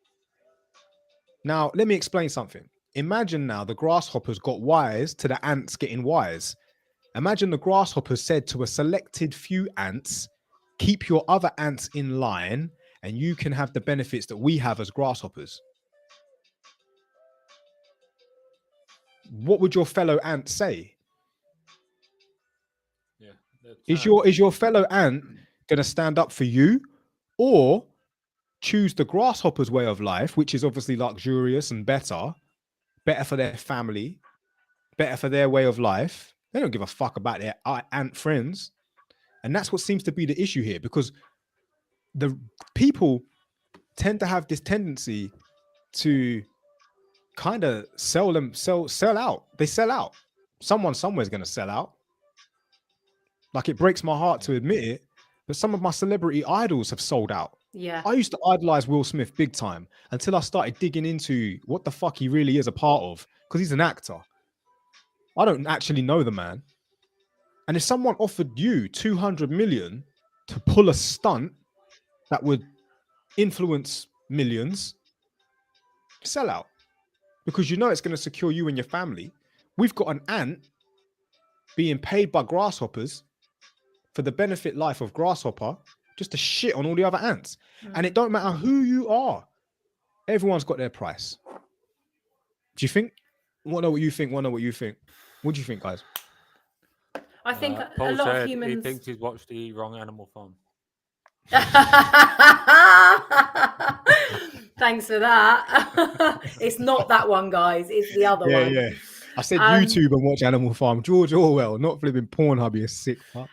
Now, let me explain something. Imagine now the grasshoppers got wise to the ants getting wise. Imagine the grasshoppers said to a selected few ants, keep your other ants in line, and you can have the benefits that we have as grasshoppers. What would your fellow ant say? Yeah. Is your fellow ant going to stand up for you, or choose the grasshopper's way of life, which is obviously luxurious and better for their family, better for their way of life? They don't give a fuck about their ant friends. And that's what seems to be the issue here, because the people tend to have this tendency to kind of sell out. They sell out. Someone somewhere's going to sell out. Like, it breaks my heart to admit it, but some of my celebrity idols have sold out. Yeah. I used to idolize Will Smith big time until I started digging into what the fuck he really is a part of, because he's an actor. I don't actually know the man. And if someone offered you 200 million to pull a stunt that would influence millions, sell out, because you know it's going to secure you and your family. We've got an ant being paid by grasshoppers for the benefit life of grasshopper, just to shit on all the other ants. And it don't matter who you are. Everyone's got their price. Do you think? Want to know what you think? Want to know what you think? What do you think, guys? I think Paul a lot of said humans. he thinks he's watched the wrong Animal Farm. Thanks for that. It's not that one, guys. It's the other one. Yeah. I said YouTube and watch Animal Farm. George Orwell, not flipping Pornhub, you sick fuck.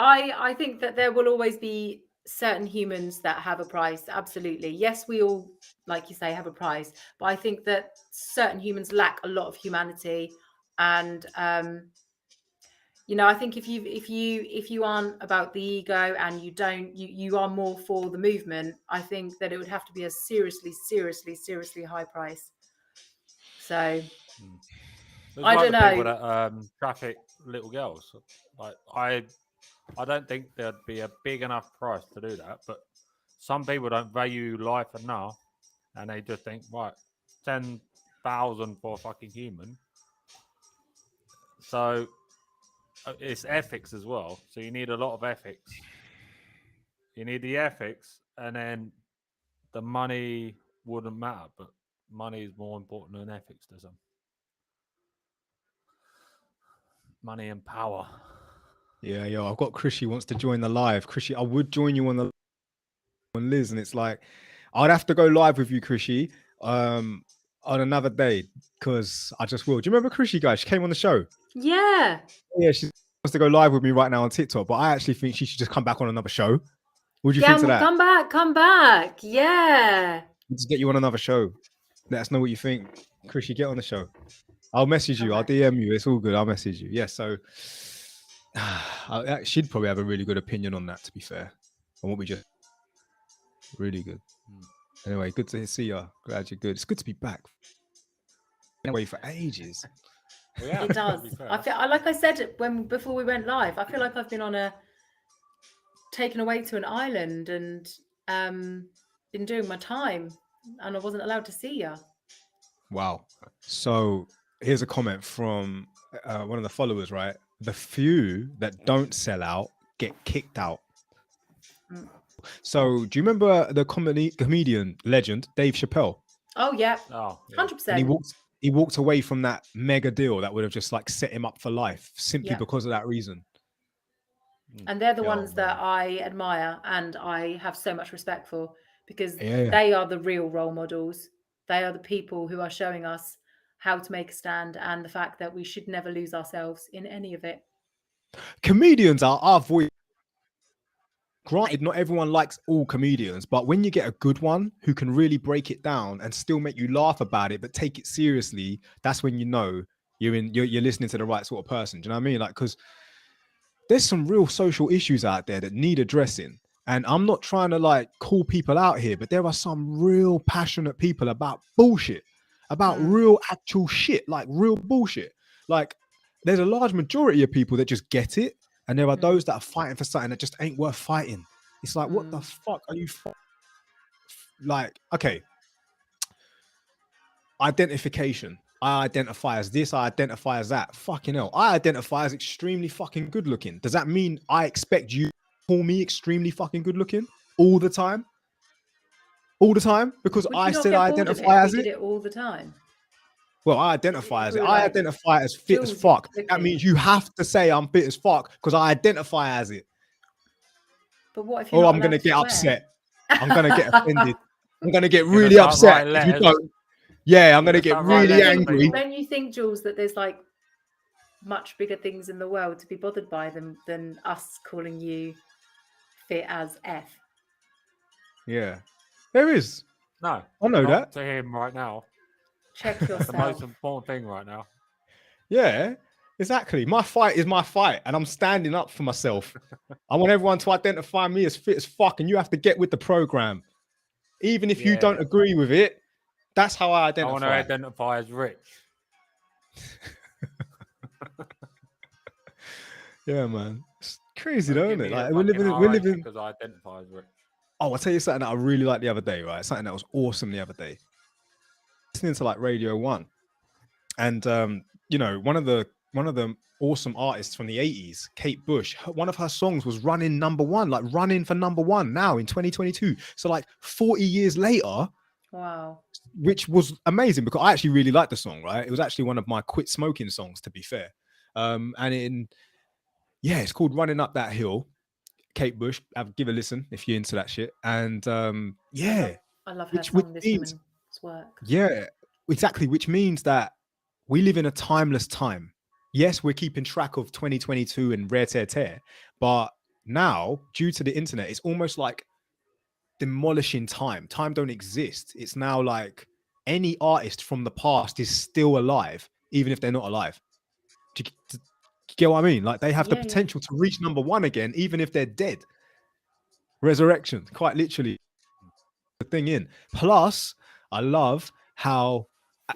I think that there will always be certain humans that have a price. Absolutely. Yes, we all, like you say, have a price. But I think that certain humans lack a lot of humanity. And I think if you aren't about the ego and you are more for the movement, I think that it would have to be a seriously high price. So I don't know. People that traffic little girls. Like I don't think there'd be a big enough price to do that. But some people don't value life enough, and they just think, right, 10,000 for a fucking human. So it's ethics as well. So you need a lot of ethics. You need the ethics, and then the money wouldn't matter. But money is more important than ethics to some. Money and power. Yeah, yo, I've got Krishy wants to join the live. Krishy, I would join you on Liz, and it's like I'd have to go live with you, Krishy, on another day because I just will. Do you remember Krishy, guys? She came on the show. Yeah. Yeah, she wants to go live with me right now on TikTok, but I actually think she should just come back on another show. What do you think to that? Come back. Yeah. Let's get you on another show. Let us know what you think. Krishy, get on the show. I'll message you. I'll DM you. It's all good. I'll message you. Yeah, so she'd probably have a really good opinion on that, to be fair. On what we just really good. Anyway, good to see you. Glad you're good. It's good to be back. Been away for ages. Yeah, it does. I feel like I said before we went live, I feel like I've been taken away to an island and been doing my time, and I wasn't allowed to see you. Wow. So here's a comment from one of the followers, right? The few that don't sell out get kicked out. So do you remember the comedian legend Dave Chappelle? Oh yeah. 100%. And he walked away from that mega deal that would have just like set him up for life simply because of that reason. And they're the ones that I admire and I have so much respect for, because they are the real role models. They are the people who are showing us how to make a stand and the fact that we should never lose ourselves in any of it. Comedians are our voice. Granted, not everyone likes all comedians, but when you get a good one who can really break it down and still make you laugh about it, but take it seriously, that's when you know you're listening to the right sort of person. Do you know what I mean? Like, because there's some real social issues out there that need addressing. And I'm not trying to like call people out here, but there are some real passionate people about bullshit, about real actual shit, like real bullshit. Like there's a large majority of people that just get it. And there are those that are fighting for something that just ain't worth fighting. It's like, what the fuck are you like? Okay. Identification. I identify as this. I identify as that. Fucking hell. I identify as extremely fucking good looking. Does that mean I expect you to call me extremely fucking good looking all the time? All the time? Because I said I identify as it? We did it all the time. Well, I identify as it. I identify as fit as fuck. That means you have to say I'm fit as fuck because I identify as it. But what if you're I'm going to get upset. I'm going to get offended. I'm going to get really upset if you don't. Yeah, I'm going to get really angry. Don't you think, Jules, that there's like much bigger things in the world to be bothered by than us calling you fit as F? Yeah, there is. No, I know that. To him right now. Check yourself. The most important thing right now. Yeah, exactly. My fight is my fight, and I'm standing up for myself. I want everyone to identify me as fit as fuck, and you have to get with the program. Even if you don't agree with it, that's how I identify. I want to identify as rich. Yeah, man. It's crazy, though, isn't it? Like we're living because I identify as rich. Oh, I'll tell you something that I really liked the other day, right? Something that was awesome the other day. Listening to like Radio 1. And you know, one of the awesome artists from the 80s, Kate Bush, one of her songs was running for number one now in 2022. So like 40 years later. Wow. Which was amazing because I actually really liked the song, right? It was actually one of my quit smoking songs, to be fair. It's called Running Up That Hill. Kate Bush, give a listen if you're into that shit. And I love her song, This Woman's Work. Yeah, exactly. Which means that we live in a timeless time. Yes, we're keeping track of 2022 and rare tear, but now, due to the internet, it's almost like demolishing time. Time don't exist. It's now like any artist from the past is still alive, even if they're not alive. Do you get what I mean? Like they have the potential to reach number one again, even if they're dead. Resurrection, quite literally. The thing in. Plus, I love how,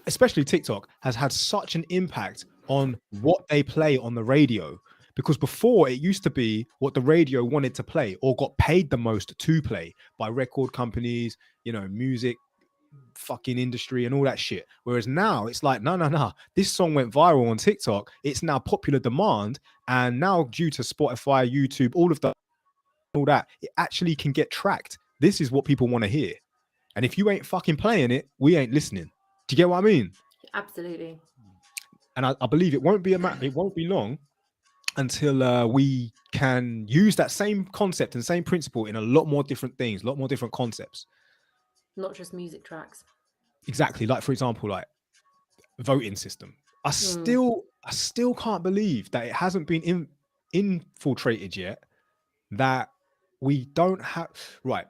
especially TikTok, has had such an impact on what they play on the radio. Because before it used to be what the radio wanted to play or got paid the most to play by record companies, you know, music fucking industry and all that shit. Whereas now it's like, no. This song went viral on TikTok. It's now popular demand. And now due to Spotify, YouTube, all that, it actually can get tracked. This is what people want to hear. And if you ain't fucking playing it, we ain't listening. Do you get what I mean? Absolutely. And I believe it won't be long until we can use that same concept and same principle in a lot more different things, a lot more different concepts. Not just music tracks. Exactly. Like, for example, like voting system. I still can't believe that it hasn't been infiltrated yet, that we don't have, right,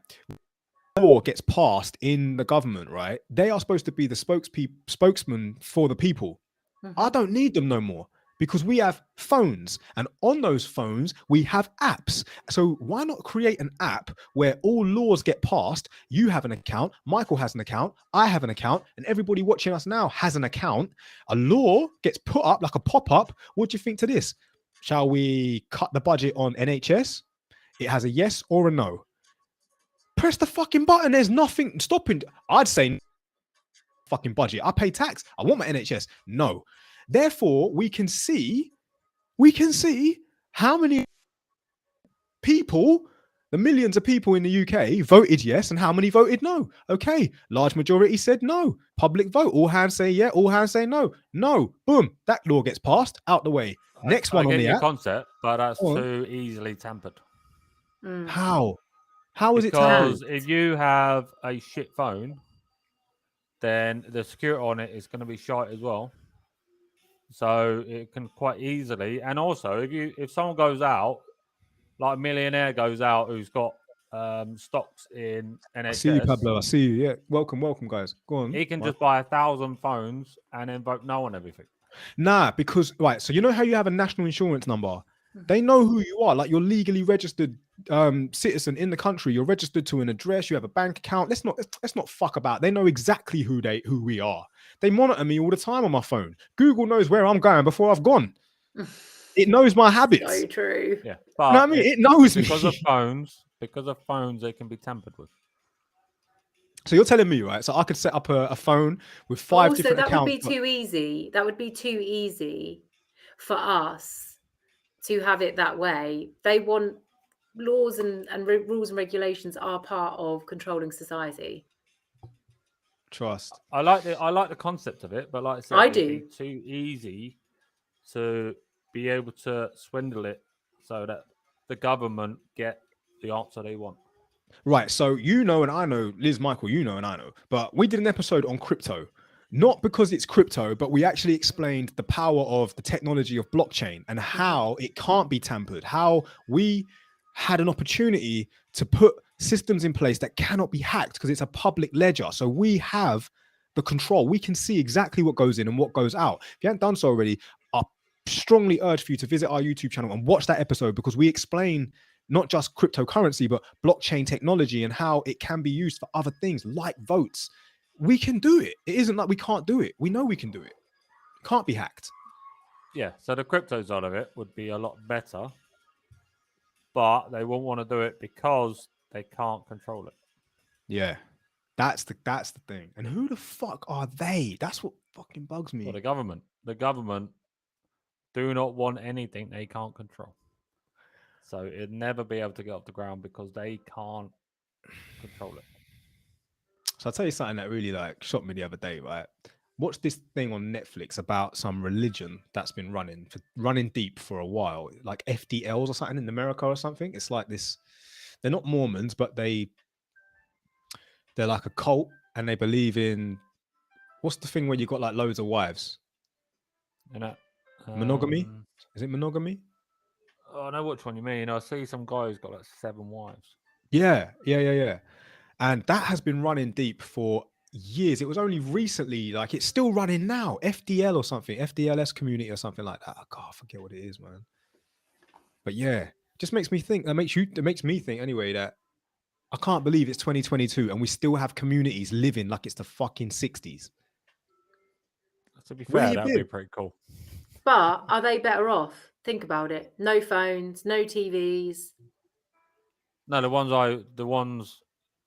law gets passed in the government, right? They are supposed to be the spokesman for the people. I don't need them no more, because we have phones, and on those phones we have apps. So why not create an app where all laws get passed? You have an account, Michael has an account, I have an account, and everybody watching us now has an account. A law gets put up like a pop-up. What do you think to this? Shall we cut the budget on NHS? It has a yes or a no. Press the fucking button. There's nothing stopping. I'd say fucking budget. I pay tax. I want my NHS. No. Therefore, we can see how many people, the millions of people in the UK, voted yes and how many voted no. Okay, large majority said no. Public vote. All hands say yeah, all hands say no. No. Boom. That law gets passed, out the way. Next one I on get the your app. concept, but that's too easily tampered. How? How is it Because tampered? if you have a shit phone, then the security on it is going to be shite as well. So it can quite easily, and also if someone goes out, like a millionaire goes out who's got stocks in NHS, I see you, Pablo. I see you. Yeah, welcome, guys. Go on. he can just buy 1,000 phones and then vote no on everything. Nah, because right. So you know how you have a national insurance number? They know who you are. Like, you're legally registered citizen in the country. You're registered to an address. You have a bank account. Let's not fuck about. They know exactly who we are. They monitor me all the time on my phone. Google knows where I'm going before I've gone. It knows my habits. So true. Yeah, You know but what I mean? It knows because me. Because of phones, they can be tampered with. So you're telling me, right? So I could set up a phone with five different that accounts. would be too easy. That would be too easy for us to have it that way. They want laws and rules and regulations are part of controlling society. Trust. I like the concept of it, but like I said, it'd be too easy to be able to swindle it so that the government get the answer they want. Right. So you know, and I know, Liz, Michael, you know, and I know, but we did an episode on crypto, not because it's crypto, but we actually explained the power of the technology of blockchain and how it can't be tampered, how we had an opportunity to put systems in place that cannot be hacked because it's a public ledger. So we have the control. We can see exactly what goes in and what goes out. If you haven't done so already, I strongly urge for you to visit our YouTube channel and watch that episode, because we explain not just cryptocurrency, but blockchain technology and how it can be used for other things like votes. We can do it. It isn't like we can't do it. We know we can do it. It can't be hacked. Yeah, so the crypto side of it would be a lot better, but they won't want to do it because they can't control it. Yeah, that's the thing. And who the fuck are they? That's what fucking bugs me. Well, the government do not want anything they can't control. So it'd never be able to get off the ground because they can't control it. So I'll tell you something that really like shocked me the other day, right? Watched this thing on Netflix about some religion that's been running deep for a while, like FDLs or something in America or something. It's like this. They're not Mormons, but they're like a cult, and they believe in, what's the thing where you got like loads of wives? You know, Monogamy? Is it monogamy? Oh, I know which one you mean. I see some guy who's got like 7 wives. Yeah. And that has been running deep for years. It was only recently, like, it's still running now. FDL or something, FDLS community or something like that. I forget what it is, man. But yeah, just makes me think. That makes me think anyway that I can't believe it's 2022 and we still have communities living like it's the fucking 60s. To be fair, that would be pretty cool. But are they better off? Think about it. No phones, no TVs. No, the ones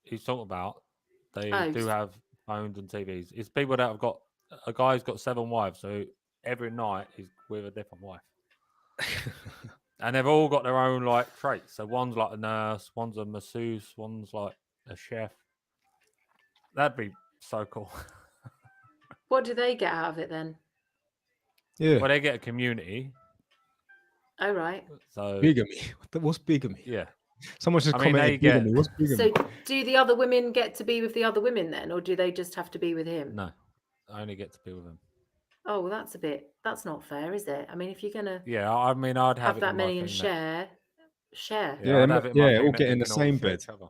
he's talking about, they do have phones and TVs. It's people that have got, a guy's got 7 wives, so every night he's with a different wife. And they've all got their own like traits. So one's like a nurse, one's a masseuse, one's like a chef. That'd be so cool. What do they get out of it then? Yeah. Well, they get a community. Oh, right. So Bigamy. What's bigamy? yeah, Someone just I mean, commented they get bigamy. What's bigamy? So do the other women get to be with the other women then, or do they just have to be with him? no. I only get to be with him. Oh, well, that's not fair, is it? I mean, if you're gonna Yeah, I mean, I'd have have it that in my many and thing that share. yeah, I'd have it in my yeah, all thing that get you in the can all same share bed. each other.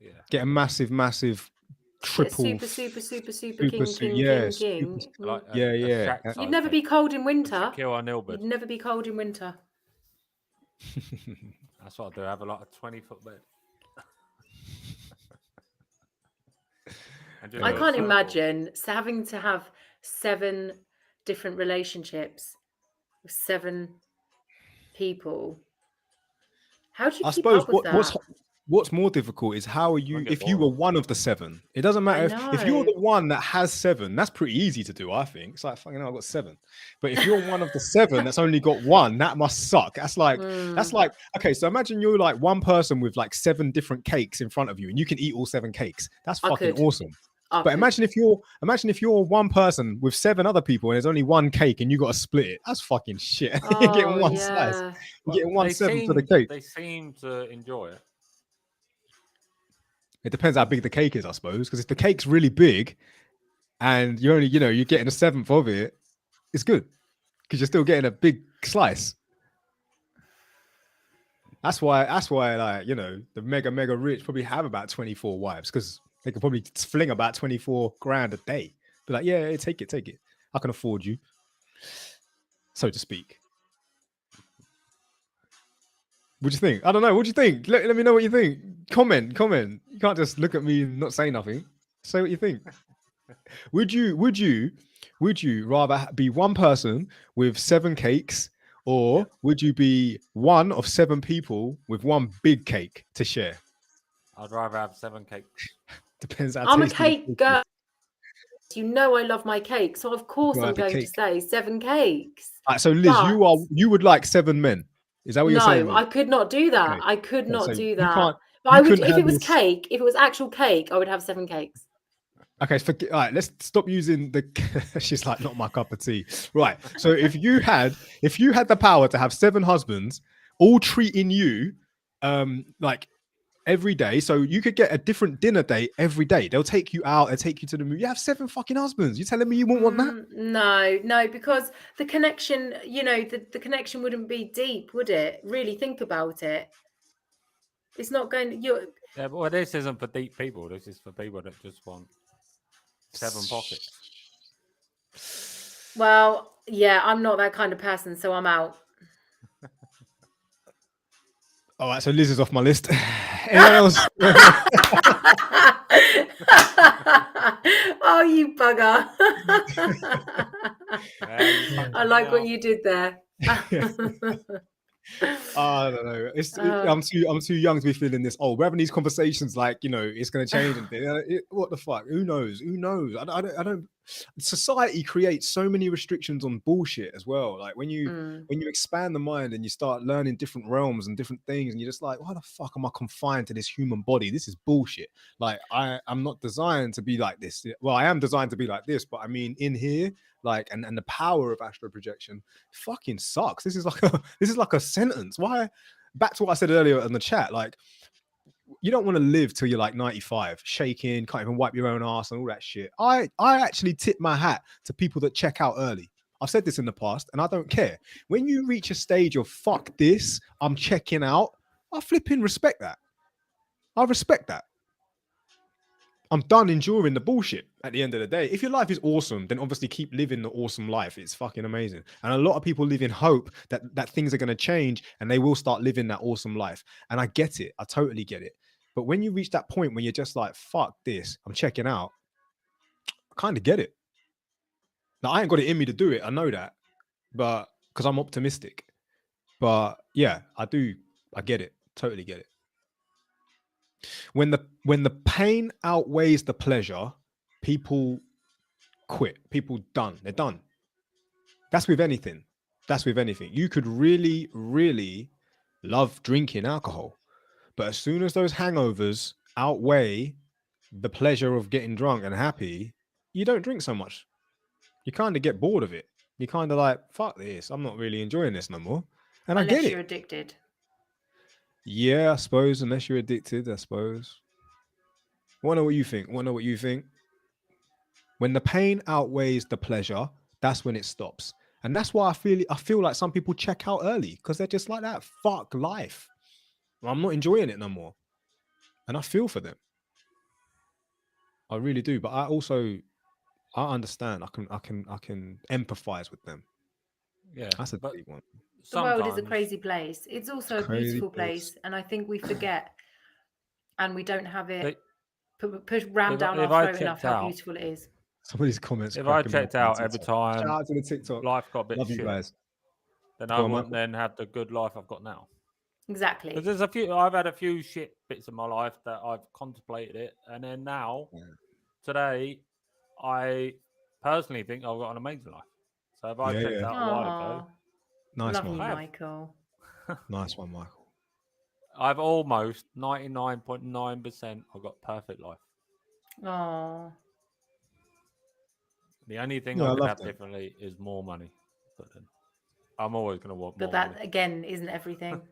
Yeah, Get a massive Get triple super king, suit. king, Yeah, king, king. like yeah, a yeah. shack You'd size never bed. be cold in winter. Shaquille O'Neal You'd bed. never be cold in winter. That's what I do. I have a like a 20-foot bed. And just I do a can't circle. imagine having to have 7 different relationships with 7 people. How do you I keep suppose up with that? what's more difficult is how are you Won't get if you were bored. one of the 7. It doesn't I matter if you're know. the one that has 7. That's pretty easy to do. I think it's like fucking hell, I've got 7. But if you're one of the 7 that's only got 1, that must suck. That's like okay. So imagine you're like one person with like 7 different cakes in front of you, and you can eat all 7 cakes. That's I fucking could. awesome. I But could. imagine if you're one person with 7 other people and there's only 1 cake and you got to split it. That's fucking shit. You're getting Oh, one slice. yeah. You're But getting 1/7 for the cake. they seem to enjoy it. It depends how big the cake is, I suppose. Because if the cake's really big and you're only, you're getting a 7th of it, it's good because you're still getting a big slice. That's why, like, the mega rich probably have about 24 wives because they could probably fling about 24 grand a day. Be like, yeah, take it. I can afford you, so to speak. What do you think? I don't know. What do you think? Let me know what you think. Comment. You can't just look at me and not say nothing. Say what you think. Would you rather be one person with 7 cakes, or would you be one of 7 people with 1 big cake to share? I'd rather have 7 cakes. Depends how I'm a tasty the cake girl. You know I love my cake, so of course I'm going to say 7 cakes. All right, so Liz, you would like 7 men. Is that what you're saying? No, I could not do that. Okay. I could not so do you that. can't- But I would, couldn't if it was handle- cake, if it was actual cake, I would have 7 cakes. Okay, all right, let's stop using the she's like, not my cup of tea. Right. So if you had the power to have 7 husbands all treating you like every day, so you could get a different dinner date every day. They'll take you out, they'll take you to the movie. You have 7 fucking husbands. You telling me you wouldn't want that? No, because the connection, the connection wouldn't be deep, would it? Really think about it. It's not going Yeah, but well, this isn't for deep people. This is for people that just want 7 pockets. Well, yeah, I'm not that kind of person, so I'm out. All right, so Liz is off my list. Anyone else? Oh, you bugger. I like what out. you did there. I don't know. I'm too young to be feeling this. Oh, we're having these conversations like, it's going to change. And what the fuck? Who knows? I don't. Society creates so many restrictions on bullshit as well. Like when you expand the mind and you start learning different realms and different things, and you're just like, why the fuck am I confined to this human body? This is bullshit. Like I'm not designed to be like this. Well, I am designed to be like this, but I mean in here, like, and the power of astral projection fucking sucks. This is like a sentence. Why? Back to what I said earlier in the chat, like, you don't want to live till you're like 95, shaking, can't even wipe your own ass and all that shit. I actually tip my hat to people that check out early. I've said this in the past and I don't care. When you reach a stage of fuck this, I'm checking out, I flipping respect that. I respect that. I'm done enduring the bullshit at the end of the day. If your life is awesome, then obviously keep living the awesome life. It's fucking amazing. And a lot of people live in hope that things are going to change and they will start living that awesome life. And I get it. I totally get it. But when you reach that point when you're just like, fuck this, I'm checking out, I kind of get it. Now, I ain't got it in me to do it. I know that. But because I'm optimistic. But yeah, I do. I get it. Totally get it. When the pain outweighs the pleasure, people quit. People done. They're done. That's with anything. You could really, really love drinking alcohol, but as soon as those hangovers outweigh the pleasure of getting drunk and happy, you don't drink so much. You kind of get bored of it. You kind of like, fuck this. I'm not really enjoying this no more. And I Unless get it. you're addicted. Yeah, I suppose, unless you're addicted, I suppose. Want to know what you think? Want to know what you think? When the pain outweighs the pleasure, that's when it stops. And that's why I feel like some people check out early because they're just like that. Fuck life. I'm not enjoying it no more. And I feel for them. I really do. But I understand. I can empathize with them. Yeah, That's a but deep one. The world is a sometimes crazy place. It's also a Crazy beautiful place. place, and I think we forget, and we don't have they, it push rammed down if our I throat enough checked how out, beautiful it is. Some of these comments if I cracking me up checked on the out every TikTok. Shout time out to the TikTok. life got a bit Love you shit, guys. then Go I on, wouldn't Michael. then have the good life I've got now. Exactly. Because there's a few, I've had a few shit bits of my life that I've contemplated it, and then now, today, I personally think I've got an amazing life. So if I checked out a while ago, Nice love one. you, I have. Michael. Nice one, Michael. I've almost 99.9%. I've got perfect life. Oh, The only thing Yeah, I I could love have that. differently is more money. But then I'm always going to want but more that money. again isn't everything.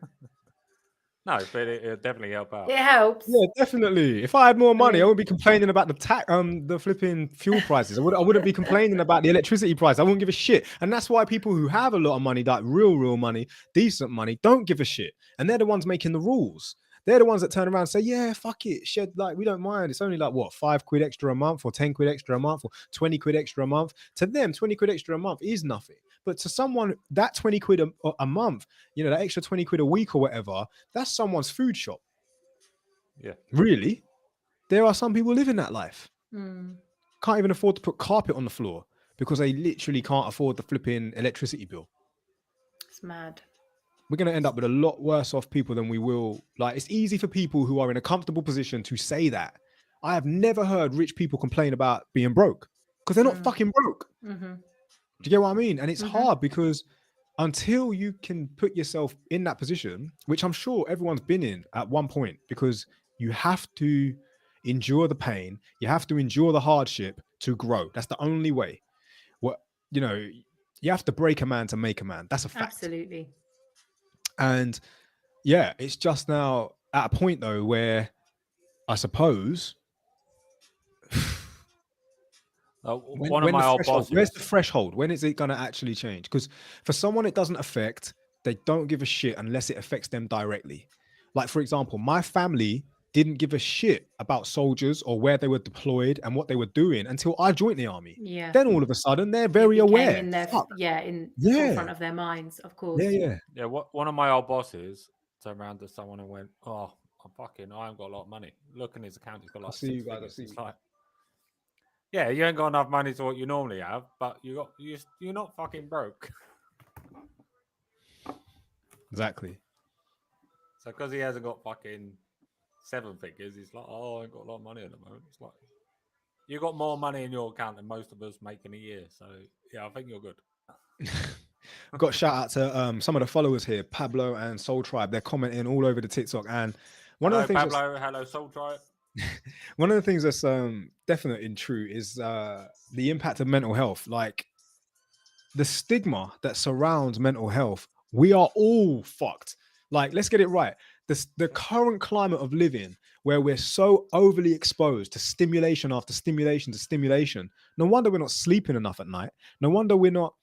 No, but it'll definitely help out. It helps. Yeah, definitely. If I had more money, I mean- wouldn't be complaining about the flipping fuel prices. I wouldn't be complaining about the electricity price. I wouldn't give a shit. And that's why people who have a lot of money, like real money, decent money, don't give a shit. And they're the ones making the rules. They're the ones that turn around and say, yeah, fuck it, shed, like, we don't mind. It's only like, what, 5 quid extra a month or 10 quid extra a month or 20 quid extra a month. To them, 20 quid extra a month is nothing. But to someone, that 20 quid a month, you know, that extra 20 quid a week or whatever, that's someone's food shop. Yeah. Really? There are some people living that life. Mm. Can't even afford to put carpet on the floor because they literally can't afford the flipping electricity bill. It's mad. We're going to end up with a lot worse off people than we will. Like, it's easy for people who are in a comfortable position to say that. I have never heard rich people complain about being broke because they're not fucking broke. Mm-hmm. Do you get what I mean? And it's hard because until you can put yourself in that position, which I'm sure everyone's been in at one point, because you have to endure the pain, you have to endure the hardship to grow. That's the only way. What, you know, you have to break a man to make a man. That's a fact. Absolutely. And yeah, it's just now at a point though where I suppose One of my old bosses. where's the threshold? When is it going to actually change? Because for someone it doesn't affect, they don't give a shit unless it affects them directly. Like, for example, my family didn't give a shit about soldiers or where they were deployed and what they were doing until I joined the army. Yeah. Then all of a sudden they're very aware. In their, Fuck. in the forefront of their minds, of course. Yeah. One of my old bosses turned around to someone and went, "Oh, I haven't got a lot of money. Look in his account, he's got like 6 figures." It's like, yeah, you ain't got enough money to what you normally have, but you're not fucking broke. Exactly. So because he hasn't got fucking 7 figures, he's like, "Oh, I ain't got a lot of money at the moment." It's like, you got more money in your account than most of us make in a year. So yeah, I think you're good. I've got a shout out to some of the followers here, Pablo and Soul Tribe. They're commenting all over the TikTok. And one of the things hello, Soul Tribe. One of the things that's definite and true is the impact of mental health. Like, the stigma that surrounds mental health, we are all fucked. Like, let's get it right. The current climate of living, where we're so overly exposed to stimulation after stimulation to stimulation, no wonder we're not sleeping enough at night. No wonder we're not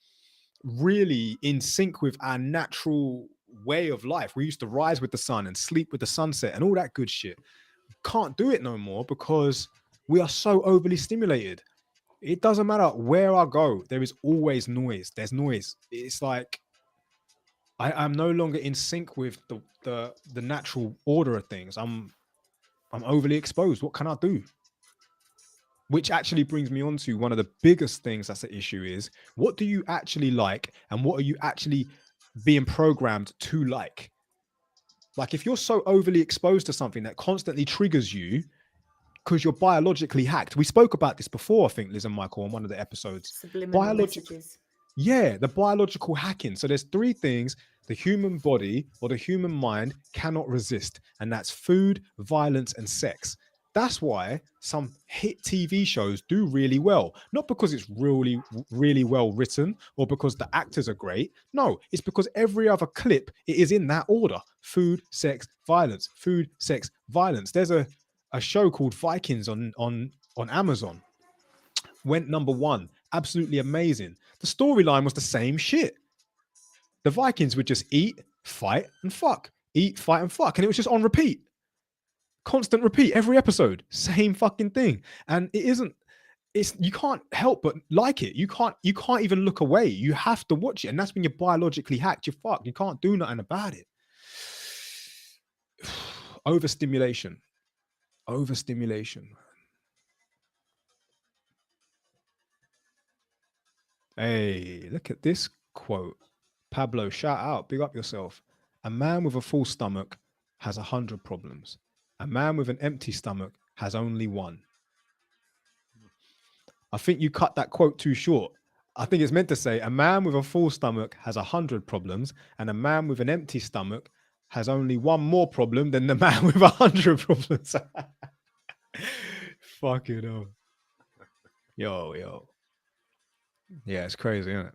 really in sync with our natural way of life. We used to rise with the sun and sleep with the sunset and all that good shit. Can't do it no more because we are so overly stimulated. It doesn't matter where I go, there is always noise. There's noise. It's like I'm no longer in sync with the natural order of things. I'm overly exposed. What can I do? Which actually brings me on to one of the biggest things that's an issue is, what do you actually like and what are you actually being programmed to like? Like, if you're so overly exposed to something that constantly triggers you because you're biologically hacked. We spoke about this before, I think, Liz and Michael, on one of the episodes. Subliminal messages. Yeah, the biological hacking. So there's 3 things the human body or the human mind cannot resist, and that's food, violence, and sex. That's why some hit TV shows do really well. Not because it's really, really well written or because the actors are great. No, it's because every other clip, it is in that order. Food, sex, violence. Food, sex, violence. There's a show called Vikings on Amazon. Went #1. Absolutely amazing. The storyline was the same shit. The Vikings would just eat, fight, and fuck. Eat, fight, and fuck. And it was just on repeat. Constant repeat every episode, same fucking thing. And you can't help but like it. You can't even look away. You have to watch it. And that's when you're biologically hacked. You're fucked. You can't do nothing about it. Overstimulation. Hey, look at this quote. Pablo, shout out, big up yourself. A man with a full stomach has 100 problems. A man with an empty stomach has only one. I think you cut that quote too short. I think it's meant to say a man with a full stomach has 100 problems, and a man with an empty stomach has only one more problem than the man with 100 problems. Fucking hell. Yo. Yeah, it's crazy, isn't it?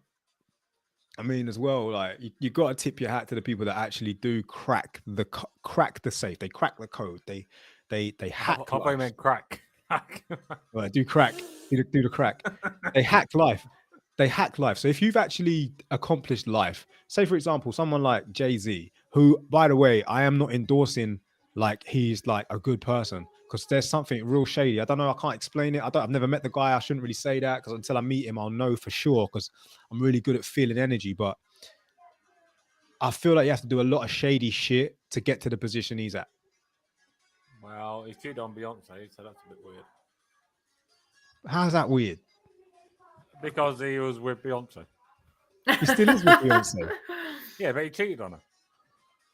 I mean, as well, like you got to tip your hat to the people that actually do crack the safe. They crack the code. They hack. I thought you meant crack. Well, do crack. Do the crack. They hack life. So if you've actually accomplished life, say for example, someone like Jay-Z, who, by the way, I am not endorsing like he's like a good person, because there's something real shady. I don't know. I can't explain it. I've never met the guy. I shouldn't really say that, because until I meet him, I'll know for sure, because I'm really good at feeling energy. But I feel like you have to do a lot of shady shit to get to the position he's at. Well, he cheated on Beyonce, so that's a bit weird. How's that weird? Because he was with Beyonce. He still is with Beyonce. Yeah, but he cheated on her.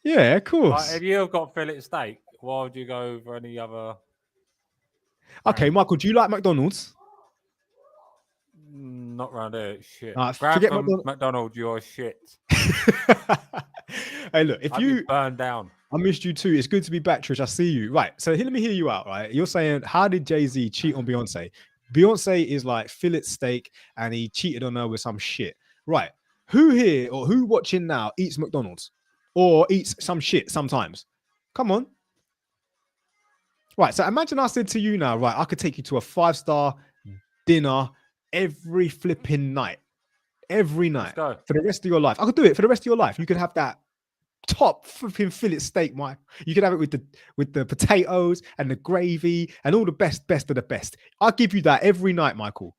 Yeah, of course. Like, if you've got fillet steak, why would you go for any other? Okay, Michael, do you like McDonald's? Not round here. It's shit. Forget McDonald's, you're shit. Hey, look, if you burn down. I missed you too. It's good to be back, Trish. I see you. Right. So let me hear you out, right? You're saying, how did Jay-Z cheat on Beyonce? Beyonce is like fillet steak and he cheated on her with some shit. Right. Who here or who watching now eats McDonald's or eats some shit sometimes? Come on. Right. So imagine I said to you now, right, I could take you to a 5-star dinner every flipping night. Every night. For the rest of your life. I could do it for the rest of your life. You could have that top flipping fillet steak, Mike. You can have it with the potatoes and the gravy and all the best of the best. I'll give you that every night, Michael.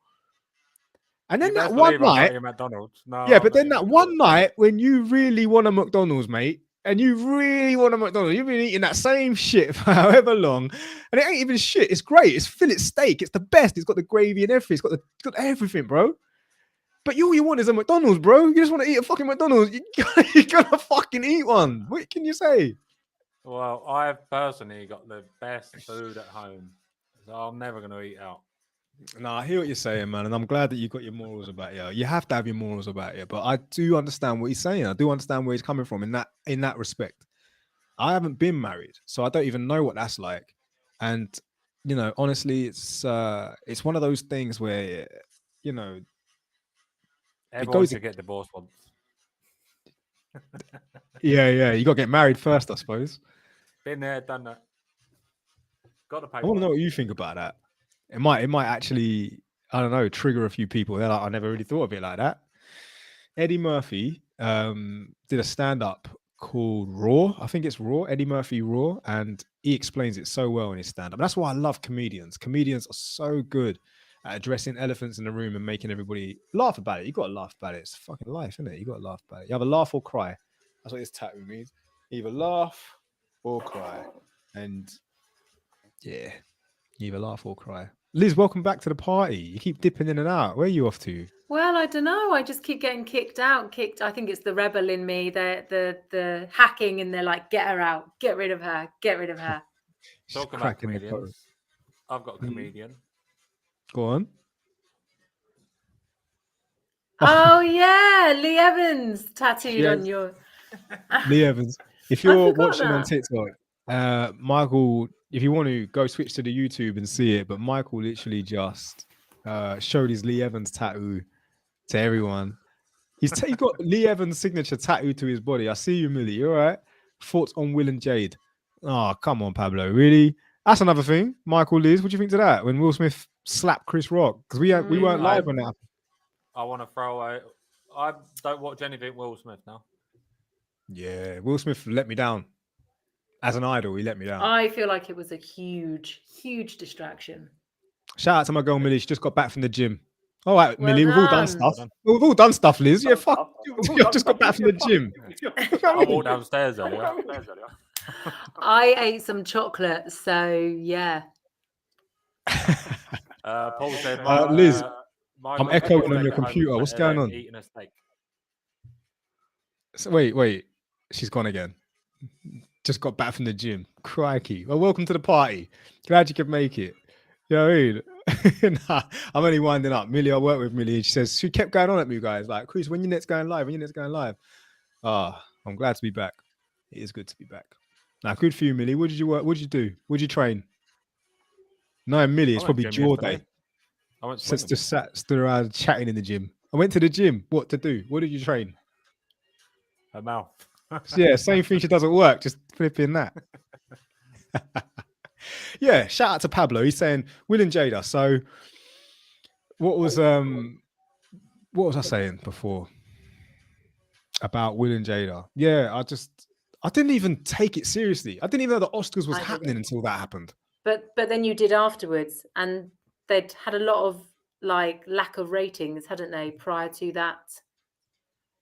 And then that one night, McDonald's. No, yeah, but then that one night when you really want a McDonald's, mate, and you really want a McDonald's, you've been eating that same shit for however long, and it ain't even shit. It's great. It's fillet steak. It's the best. It's got the gravy and everything. It's got everything, bro. But all you want is a McDonald's, bro. You just want to eat a fucking McDonald's. You're gonna fucking eat one. What can you say? Well, I've personally got the best food at home, so I'm never gonna eat out. No, I hear what you're saying, man, and I'm glad that you've got your morals about you. You have to have your morals about you, but I do understand what he's saying. I do understand where he's coming from in that respect. I haven't been married, so I don't even know what that's like. And you know, honestly, it's one of those things where, you know, everyone should get divorced once. Yeah, you got to get married first, I suppose. Been there, done that. Got to pay. I want to know what you think about that. It might actually, I don't know, trigger a few people. They're like, I never really thought of it like that. Eddie Murphy did a stand-up called Raw. I think it's Raw, Eddie Murphy Raw, and he explains it so well in his stand-up. That's why I love comedians. Comedians are so good at addressing elephants in the room and making everybody laugh about it. You got to laugh about it. It's fucking life, isn't it? You got to laugh about it. You have a laugh or cry. That's what this tattoo means. Either laugh or cry. And yeah, either laugh or cry. Liz, welcome back to the party. You keep dipping in and out. Where are you off to? Well, I don't know. I just keep getting kicked out. I think it's the rebel in me. The hacking, and they're like, get her out, get rid of her, get rid of her. Talk about comedians. I've got a comedian. Go on. Oh yeah, Lee Evans tattooed on your. Lee Evans. If you're watching on TikTok, Michael, if you want to go switch to the YouTube and see it, but Michael literally just showed his Lee Evans tattoo to everyone. He's got Lee Evans' signature tattooed to his body. I see you, Millie. You all right? Thoughts on Will and Jade? Oh, come on, Pablo. Really? That's another thing. Michael, Liz, what do you think to that? When Will Smith slapped Chris Rock? Because we weren't live when that. I want to throw away. I don't watch anything Will Smith now. Yeah, Will Smith let me down. As an idol, he let me down. I feel like it was a huge, huge distraction. Shout out to my girl Millie. She just got back from the gym. All right, Well Millie, we've all done done. stuff. We've all done stuff, Liz. Yeah, fuck. I've just got back from the gym. I walked downstairs earlier. I ate some chocolate, so yeah. Paul said, Liz, Michael, I'm echoing on steak your at home computer. is What's better going than on? Eating a steak. So, wait. She's gone again. Just got back from the gym. Crikey. Well, welcome to the party. Glad you could make it. You know what I mean? Nah, I'm only winding up. Millie, I work with Millie. And she kept going on at me, guys. Like, Chris, when your next going live? When your next going live? I'm glad to be back. It is good to be back. Now, good for you, Millie. What did you work? What did you do? What did you train? No, Millie, it's probably jaw day. I went Just stood around chatting in the gym. I went to the gym. What to do? What did you train? Her mouth. Yeah, same thing. She doesn't work. Just flipping that. Yeah, shout out to Pablo. He's saying Will and Jada. So, what was I saying before about Will and Jada? Yeah, I didn't even take it seriously. I didn't even know the Oscars was happening until that happened. But then you did afterwards, and they'd had a lot of like lack of ratings, hadn't they, prior to that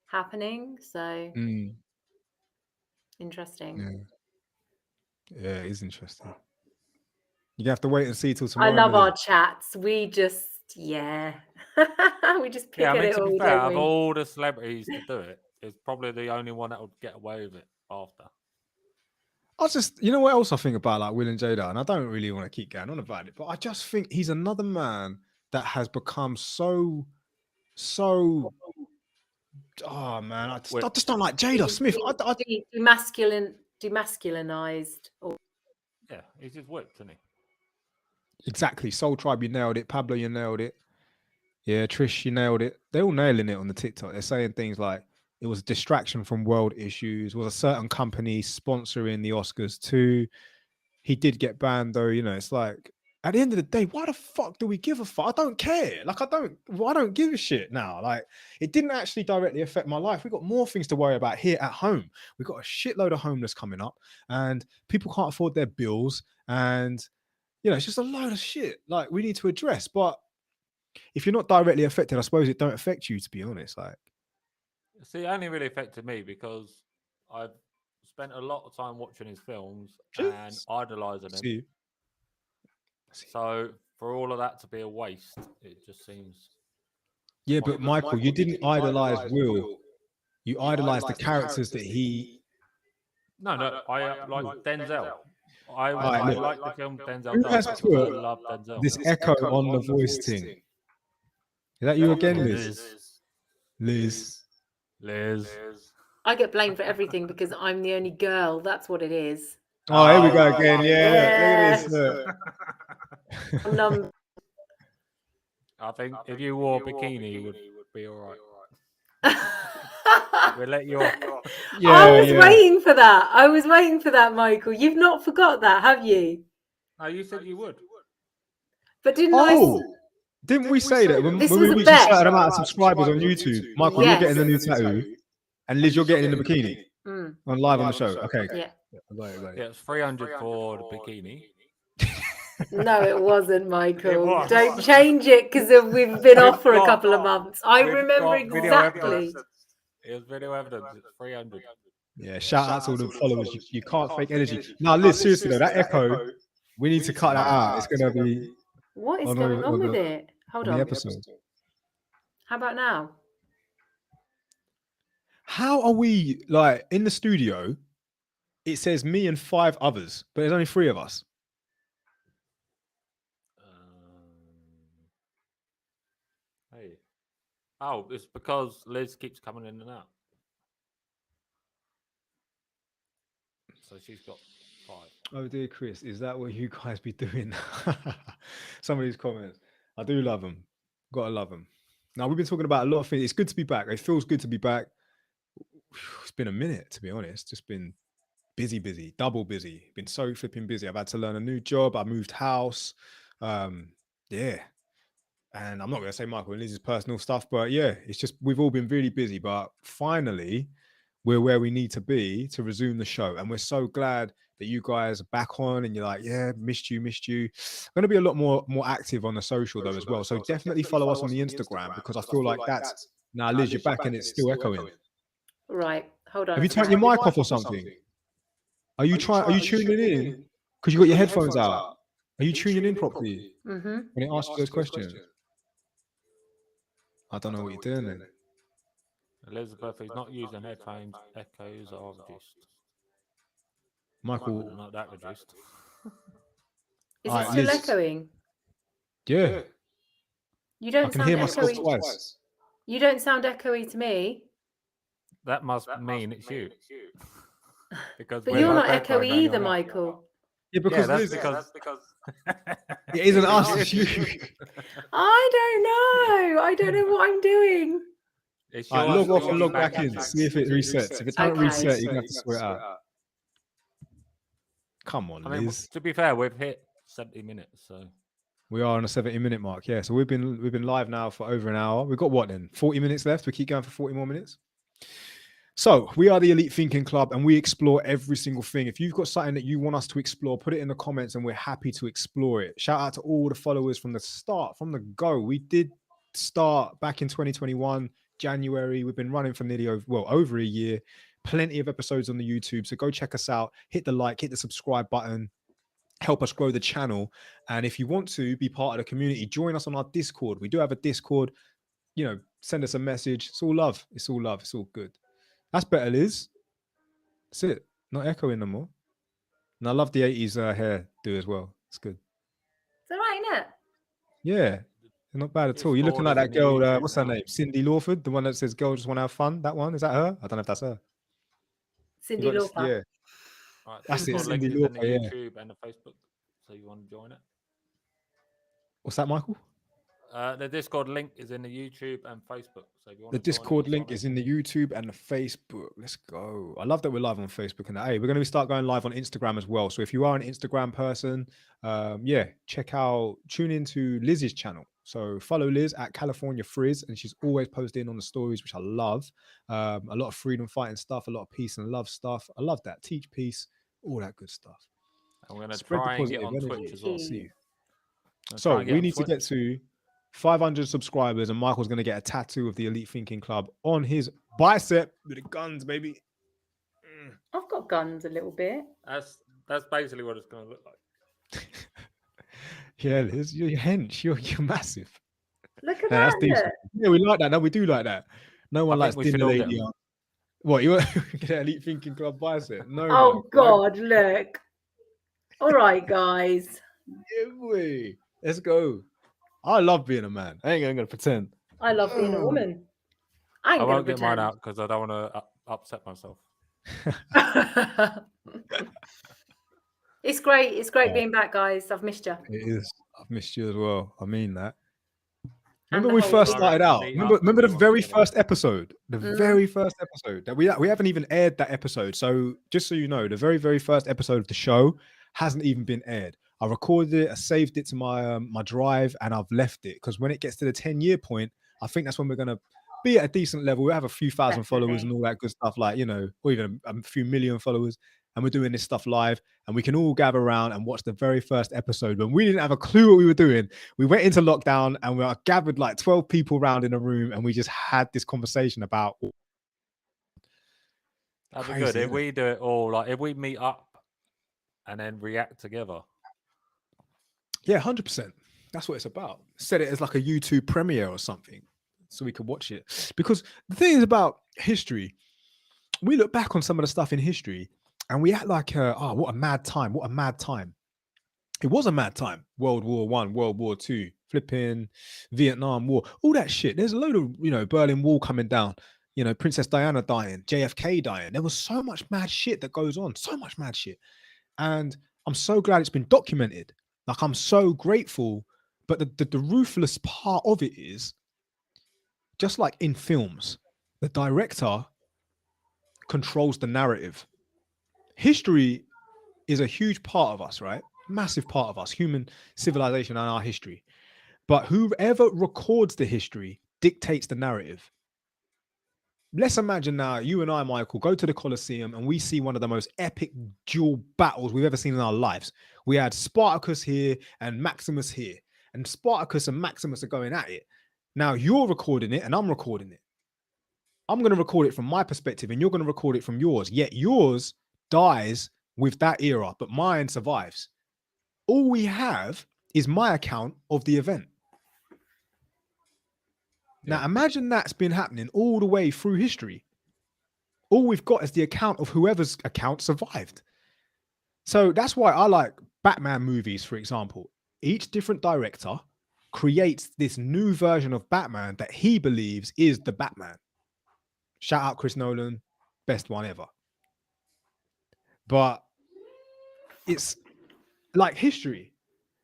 happening? So interesting. Yeah, it is interesting. You have to wait and see till tomorrow. I love our chats. We just we just pick at it to all, be fair, don't of we? all the celebrities to do it, it's probably the only one that would get away with it after. You know what else I think about like Will and Jada, and I don't really want to keep going on about it, but I just think he's another man that has become so. Oh man, I just don't like Jada Smith. Demasculinized. Yeah, he's just whipped, isn't he? Exactly. Soul Tribe, you nailed it. Pablo, you nailed it. Yeah, Trish, you nailed it. They're all nailing it on the TikTok. They're saying things like it was a distraction from world issues. Was a certain company sponsoring the Oscars too? He did get banned though. You know, it's like at the end of the day, why the fuck do we give a fuck? I don't care. Like I don't give a shit now. Like it didn't actually directly affect my life. We've got more things to worry about here at home. We've got a shitload of homeless coming up, and people can't afford their bills, and you know, it's just a load of shit like we need to address. But if you're not directly affected, I suppose it don't affect you, to be honest. Like, see, it only really affected me because I've spent a lot of time watching his films and idolizing him. See. So for all of that to be a waste, it just seems. Yeah, but Michael, you didn't idolize Will. You idolized the characters that he. No, I like Denzel. I like the film Denzel. Who has put I love Denzel. this echo on the voice thing? Is that you again, Liz? Liz. I get blamed for everything because I'm the only girl. That's what it is. Oh, here we go again. Yeah. Look at this. I think if you wore a bikini, you would be all right. We'll let you off. Yeah, I was waiting for that. I was waiting for that, Michael. You've not forgot that, have you? No, you said you would. But didn't didn't we say that when This we was a reach a bet. certain amount of subscribers on YouTube, Michael, Yes. you're getting the new tattoo, and Liz, you're getting in the bikini on live on the show. Okay. Yeah. Yeah, it's 300 for the bikini. No, it wasn't, Michael. It was. Don't change it because we've been off for a couple of months. I remember exactly. It was video evidence. It's 300. Yeah, shout out to all the followers. You can't fake energy. Now, Liz, seriously though, that echo, we need to cut that out. It's gonna be. What is going on with it? Hold on. The episode. How about now? How are we like in the studio? It says me and 5 others, but there's only 3 of us. Hey. Oh, it's because Liz keeps coming in and out. So she's got 5. Oh dear, Chris, is that what you guys be doing? Some of these comments, I do love them. Gotta love them. Now we've been talking about a lot of things. It's good to be back. It feels good to be back. It's been a minute, to be honest. Just been busy, double busy. Been so flipping busy. I've had to learn a new job. I moved house. Yeah. And I'm not going to say Michael and Liz's personal stuff, but yeah, it's just we've all been really busy. But finally, we're where we need to be to resume the show. And we're so glad that you guys are back on and you're like, yeah, missed you. I'm going to be a lot more active on the social though as well. So definitely follow us on the Instagram because I feel like that's now Liz, you're back and it's still echoing. Right, hold on. Have you turned your mic off or something? Are you tuning in? Because you got your headphones out. Are you tuning in properly when it asks you those questions? I don't know what you're doing then. Elizabeth is not using headphones. Echoes are reduced. Michael, not that reduced. Is it still echoing? Yeah. You don't I can sound hear myself echoey. twice. You don't sound echoey to me. That must mean it's you. Because but you're not echoey either, Michael. Yeah, because that's because it isn't us, it's you. I don't know what I'm doing. Right, log off and log back in. See if it resets. If it doesn't reset, you're gonna have to sort it out. Come on, Liz. To be fair, we've hit 70 minutes, so we are on a 70-minute mark. Yeah, so we've been live now for over an hour. We've got what then? 40 minutes left. We keep going for 40 more minutes. So we are the Elite Thinking Club and we explore every single thing. If you've got something that you want us to explore, put it in the comments and we're happy to explore it. Shout out to all the followers from the start, from the go. We did start back in 2021, January. We've been running for nearly over a year. Plenty of episodes on the YouTube. So go check us out. Hit the like, hit the subscribe button. Help us grow the channel. And if you want to be part of the community, join us on our Discord. We do have a Discord. You know, send us a message. It's all love. It's all love. It's all good. That's better, Liz. That's it. Not echoing no more. And I love the 80s hair do as well. It's good. It's all right, isn't it? Yeah. Not bad at all. You're looking like that girl, what's her name? Cindy Lawford, the one that says girl just want to have fun. That one. Is that her? I don't know if that's her. Cindy Lawford. Yeah. Right, that's it. Cindy Lawford, yeah. YouTube and the Facebook. So you want to join it? What's that, Michael? The Discord link is in the YouTube and Facebook. So if you want the Discord link is in the YouTube and the Facebook. Let's go. I love that we're live on Facebook and hey, we're going to start going live on Instagram as well. So if you are an Instagram person, yeah, tune into Liz's channel. So follow Liz at California Frizz, and she's always posting on the stories, which I love. A lot of freedom fighting stuff, a lot of peace and love stuff. I love that. Teach peace, all that good stuff. I'm going to try and get on Twitch as well. See you. So we need to get to 500 subscribers, and Michael's going to get a tattoo of the Elite Thinking Club on his bicep with the guns, baby. I've got guns a little bit. That's basically what it's going to look like. Yeah, Liz, you're hench. You're massive. Look at that. Yeah, we like that. No, we do like that. No one likes dinner lady. What, you want to get an Elite Thinking Club bicep? No. Oh, God, look. All right, guys. Yeah, boy. Let's go. I love being a man. I ain't going to pretend. I love being a woman. I won't get mine out because I don't want to upset myself. It's great. It's great being back, guys. I've missed you. It is. I've missed you as well. I mean that. Remember when we first started out? Remember the very first episode? The very first episode that we haven't even aired that episode. So just so you know, the very, very first episode of the show hasn't even been aired. I recorded it, I saved it to my my drive, and I've left it because when it gets to the 10-year point, I think that's when we're gonna be at a decent level. We have a few thousand followers and all that good stuff, like, you know, or even a few million followers. And we're doing this stuff live, and we can all gather around and watch the very first episode. When we didn't have a clue what we were doing, we went into lockdown and we are gathered like 12 people around in a room, and we just had this conversation about. That'd be good if we do it all. Like if we meet up and then react together. Yeah, 100%. That's what it's about. Set it as like a YouTube premiere or something, so we could watch it. Because the thing is about history, we look back on some of the stuff in history. And we act like, oh, what a mad time. What a mad time. It was a mad time. World War I, World War II, flipping Vietnam War, all that shit. There's a load of, you know, Berlin Wall coming down, you know, Princess Diana dying, JFK dying. There was so much mad shit that goes on. So much mad shit. And I'm so glad it's been documented. Like, I'm so grateful. But the ruthless part of it is, just like in films, the director controls the narrative. History is a huge part of us, right? Massive part of us, human civilization and our history. But whoever records the history dictates the narrative. Let's imagine now you and I, Michael, go to the Colosseum and we see one of the most epic duel battles we've ever seen in our lives. We had Spartacus here and Maximus here, and Spartacus and Maximus are going at it. Now you're recording it and I'm recording it. I'm going to record it from my perspective and you're going to record it from yours. Yet yours dies with that era, but mine survives. All we have is my account of the event. Now, imagine that's been happening all the way through history. All we've got is the account of whoever's account survived. So that's why I like Batman movies, for example. Each different director creates this new version of Batman that he believes is the Batman. Shout out Chris Nolan, best one ever. But it's like history.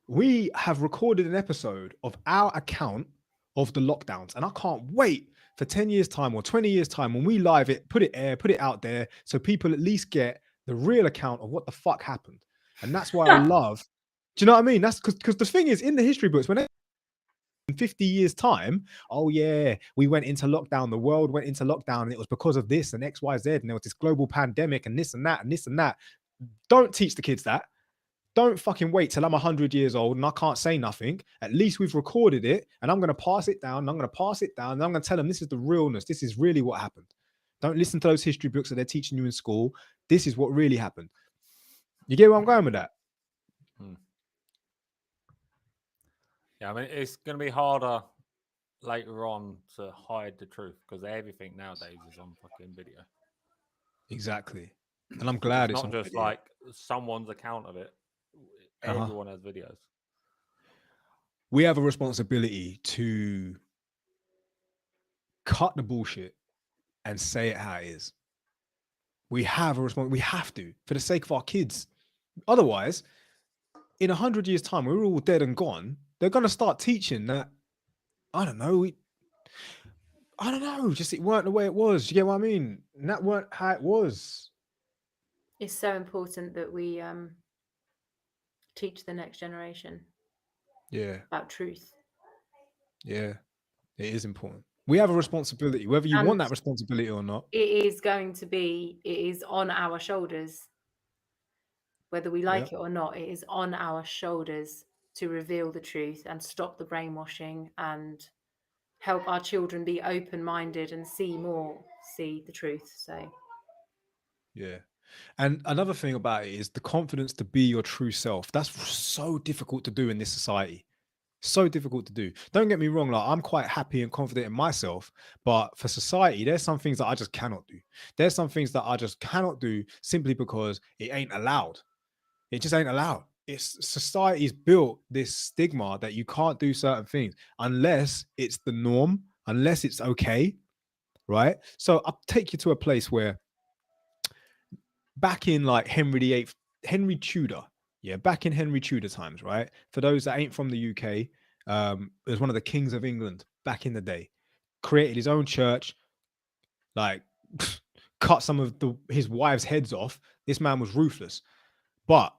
We have recorded an episode of our account of the lockdowns, and I can't wait for 10 years time or 20 years time when we live it, put it out there so people at least get the real account of what the fuck happened. And that's why I love, do you know what I mean? That's because the thing is, in the history books, when in 50 years time, oh yeah, we went into lockdown, the world went into lockdown, and it was because of this and XYZ, and there was this global pandemic and this and that and this and that. Don't teach the kids that. Don't fucking wait till I'm 100 years old and I can't say nothing. At least we've recorded it, and I'm going to pass it down. And I'm going to pass it down, and I'm going to tell them this is the realness. This is really what happened. Don't listen to those history books that they're teaching you in school. This is what really happened. You get where I'm going with that? Yeah, I mean, it's going to be harder later on to hide the truth because everything nowadays is on fucking video. Exactly. And I'm glad it's not just video. like someone's account of it. Everyone has videos. We have a responsibility to cut the bullshit and say it how it is. We have a responsibility. We have to, for the sake of our kids. Otherwise, in 100 years' time, we're all dead and gone. They're going to start teaching that, I don't know, just it weren't the way it was. You get what I mean? And that weren't how it was. It's so important that we teach the next generation about truth. Yeah, it is important. We have a responsibility, whether you want that responsibility or not. It is on our shoulders. Whether we like it or not, it is on our shoulders to reveal the truth and stop the brainwashing and help our children be open-minded and see the truth. So yeah. And another thing about it is the confidence to be your true self. That's so difficult to do in this society. So difficult to do. Don't get me wrong, like I'm quite happy and confident in myself, but for society, there's some things that I just cannot do. There's some things that I just cannot do simply because it ain't allowed. It just ain't allowed. It's society's built this stigma that you can't do certain things unless it's the norm, unless it's okay, right? So I'll take you to a place where back in like Henry Tudor, back in Henry Tudor times, right? For those that ain't from the UK, it was one of the kings of England back in the day, created his own church, like cut some of his wives' heads off. This man was ruthless. But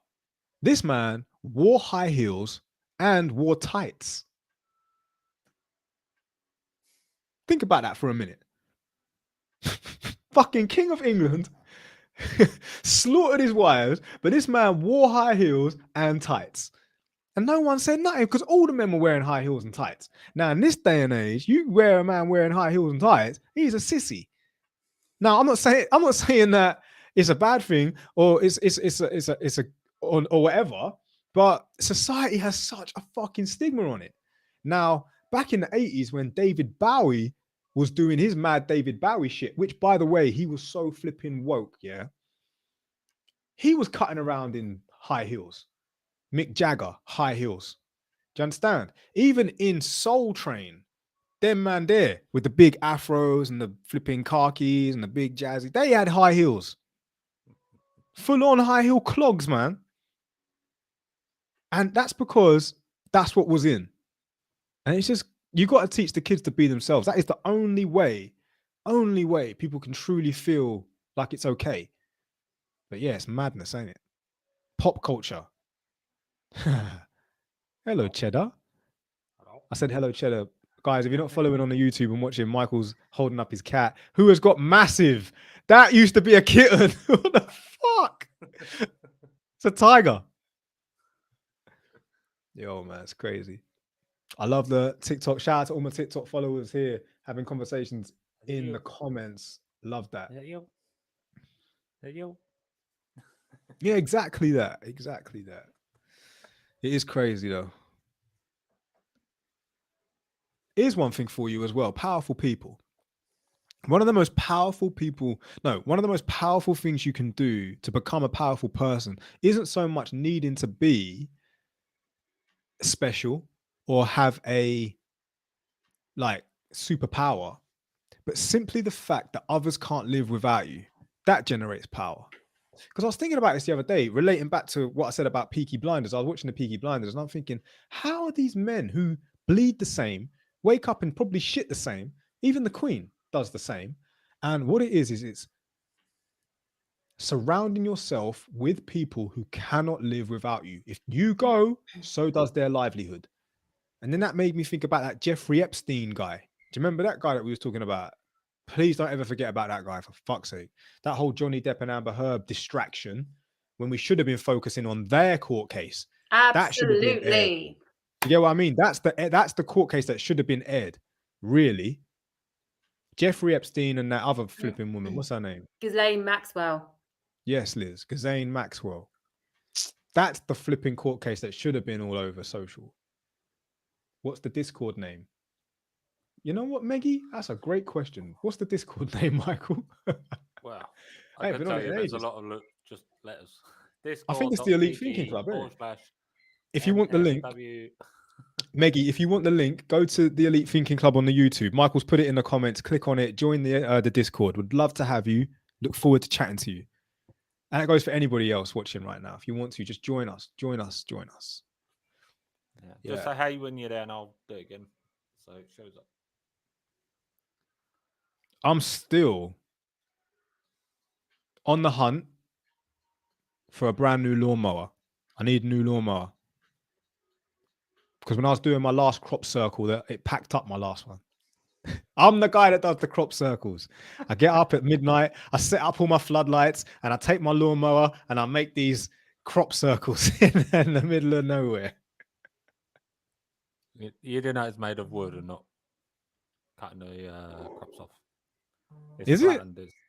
this man wore high heels and wore tights. Think about that for a minute. Fucking King of England slaughtered his wives, but this man wore high heels and tights. And no one said nothing because all the men were wearing high heels and tights. Now, in this day and age, you wear a man wearing high heels and tights, he's a sissy. Now, I'm not saying that it's a bad thing or or whatever, but society has such a fucking stigma on it. Now, back in the 80s when David Bowie was doing his mad David Bowie shit, which by the way, he was so flipping woke, yeah. He was cutting around in high heels. Mick Jagger, high heels. Do you understand? Even in Soul Train, them man there with the big afros and the flipping khakis and the big jazzy, they had high heels. full on high heel clogs, man. And that's because that's what was in. And it's just, you got to teach the kids to be themselves. That is the only way people can truly feel like it's okay. But yeah, it's madness, ain't it? Pop culture. Hello, Cheddar. I said hello, Cheddar. Guys, if you're not following on the YouTube and watching, Michael's holding up his cat, who has got massive. That used to be a kitten. What the fuck? It's a tiger. Yo, man, it's crazy. I love the TikTok. Shout out to all my TikTok followers here having conversations in the comments. Love that. Yeah, exactly that. Exactly that. It is crazy though. Here's one thing for you as well. Powerful people. One of the most powerful things you can do to become a powerful person isn't so much needing to be special or have a like superpower, but simply the fact that others can't live without you. That generates power. Because I was thinking about this the other day, relating back to what I said about Peaky Blinders. I was watching the Peaky Blinders and I'm thinking, how are these men who bleed the same, wake up and probably shit the same, even the Queen does the same. And what it is it's surrounding yourself with people who cannot live without you. If you go, so does their livelihood. And then that made me think about that Jeffrey Epstein guy. Do you remember that guy that we was talking about? Please don't ever forget about that guy, for fuck's sake. That whole Johnny Depp and Amber Heard distraction when we should have been focusing on their court case. That should have been aired. Absolutely. You get what I mean? That's the court case that should have been aired. Really? Jeffrey Epstein and that other flipping woman. What's her name? Ghislaine Maxwell. Yes, Liz. Ghislaine Maxwell. That's the flipping court case that should have been all over social. What's the Discord name? You know what, Meggie? That's a great question. What's the Discord name, Michael? Well, I can tell you there's a lot of just letters. I think it's the Elite Thinking Club, isn't it? If you want the link, Meggie, if you want the link, go to the Elite Thinking Club on the YouTube. Michael's put it in the comments. Click on it. Join the Discord. Would love to have you. Look forward to chatting to you. And that goes for anybody else watching right now. If you want to, just join us. Join us. Join us. Yeah. Just say hey when you're there, and I'll do it again. So it shows up. I'm still on the hunt for a brand new lawnmower. I need a new lawnmower. Because when I was doing my last crop circle, it packed up my last one. I'm the guy that does the crop circles. I get up at midnight, I set up all my floodlights, and I take my lawnmower and I make these crop circles in the middle of nowhere. You do know it's made of wood and not cutting the crops off. Is it?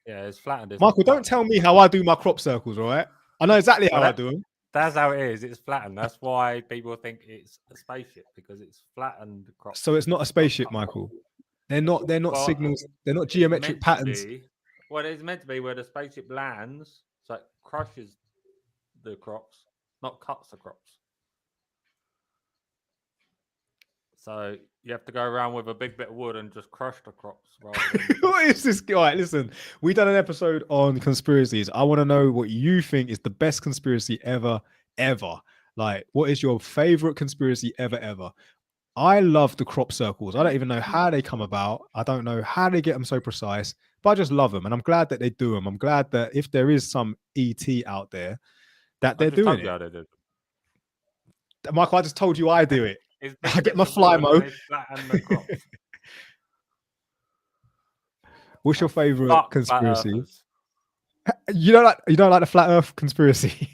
Yeah, it's flattened. Michael, don't tell me how I do my crop circles, all right? I know exactly how I do them. That's how it is. It's flattened. That's why people think it's a spaceship, because it's flattened crops. So it's not a spaceship, Michael. They're not signals. They're not geometric patterns. Well, it's meant to be where the spaceship lands, so it crushes the crops, not cuts the crops. So you have to go around with a big bit of wood and just crush the crops. What is this? All right, listen. We done an episode on conspiracies. I want to know what you think is the best conspiracy ever. Like, what is your favorite conspiracy ever? I love the crop circles. I don't even know how they come about. I don't know how they get them so precise, but I just love them. And I'm glad that they do them. I'm glad that if there is some ET out there, that they're doing it. Michael, I just told you I do it. I get my fly mode. What's your favorite conspiracy? You don't like the flat Earth conspiracy?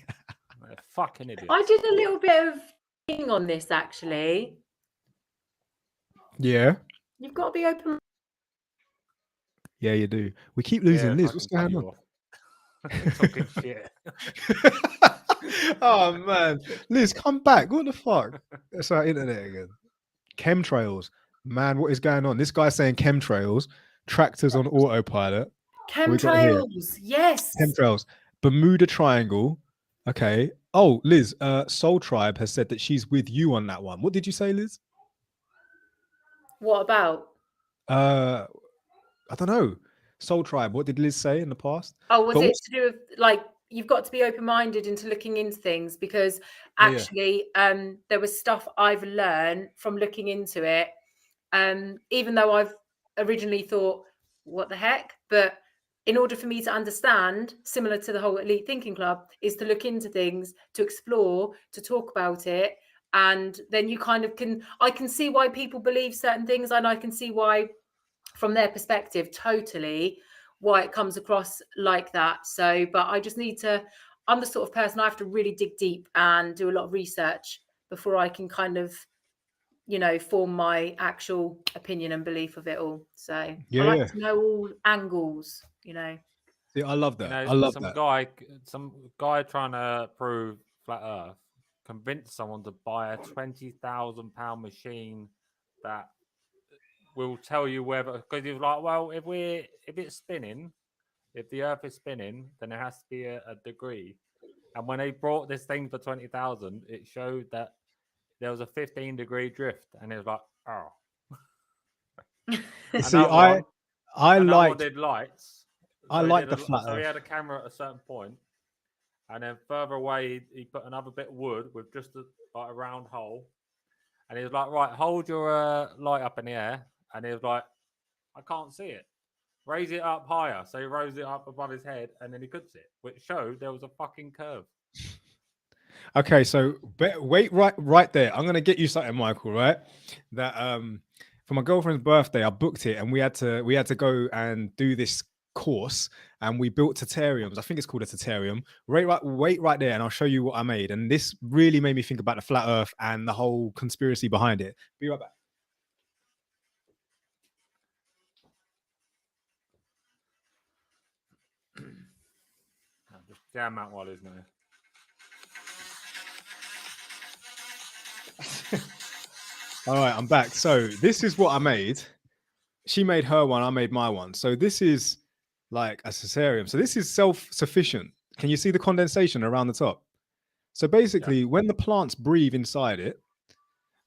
Fucking idiot. I did a little bit of thing on this actually. Yeah. You've got to be open. Yeah, you do. We keep losing Liz. What's going on? Talking shit. Oh man, Liz, come back. What the fuck? That's our internet again. Chemtrails, man. What is going on? This guy's saying chemtrails, tractors on autopilot. Chemtrails, yes. Chemtrails, Bermuda Triangle. Okay. Oh, Liz, Soul Tribe has said that she's with you on that one. What did you say, Liz? What about? I don't know. Soul Tribe. What did Liz say in the past? Oh, was it to do with like you've got to be open-minded into looking into things, because Yeah, yeah. actually there was stuff I've learned from looking into it, even though I've originally thought, what the heck? But in order for me to understand, similar to the whole Elite Thinking Club, is to look into things, to explore, to talk about it. And then you kind of I can see why people believe certain things, and I can see why, from their perspective, totally, why it comes across like that. So, but I just need to, I'm the sort of person, I have to really dig deep and do a lot of research before I can kind of, form my actual opinion and belief of it all. So I like to know all angles, See, I love that. I love that. Some guy trying to prove flat Earth convinced someone to buy a £20,000 machine that will tell you whether, because he was like, well, if it's spinning, if the Earth is spinning, then it has to be a degree. And when they brought this thing for 20,000, it showed that there was a 15-degree drift, and it was like, oh. See, I like did lights. I like the flat So he Earth. had a camera at a certain point, and then further away he put another bit of wood with just a round hole, and he was like, right, hold your light up in the air, and he was like, I can't see it. Raise it up higher. So he rose it up above his head, and then he could see it, which showed there was a fucking curve. Okay, so wait right there. I'm gonna get you something, Michael. Right, that for my girlfriend's birthday, I booked it, and we had to go and do this course, and we built terrariums. I think it's called a terrarium. Wait right there, and I'll show you what I made. And this really made me think about the flat Earth and the whole conspiracy behind it. Be right back. Just jam out while he's there. All right, I'm back. So this is what I made. She made her one, I made my one. So this is like a cesareum. So this is self-sufficient. Can you see the condensation around the top? So basically, when the plants breathe inside it,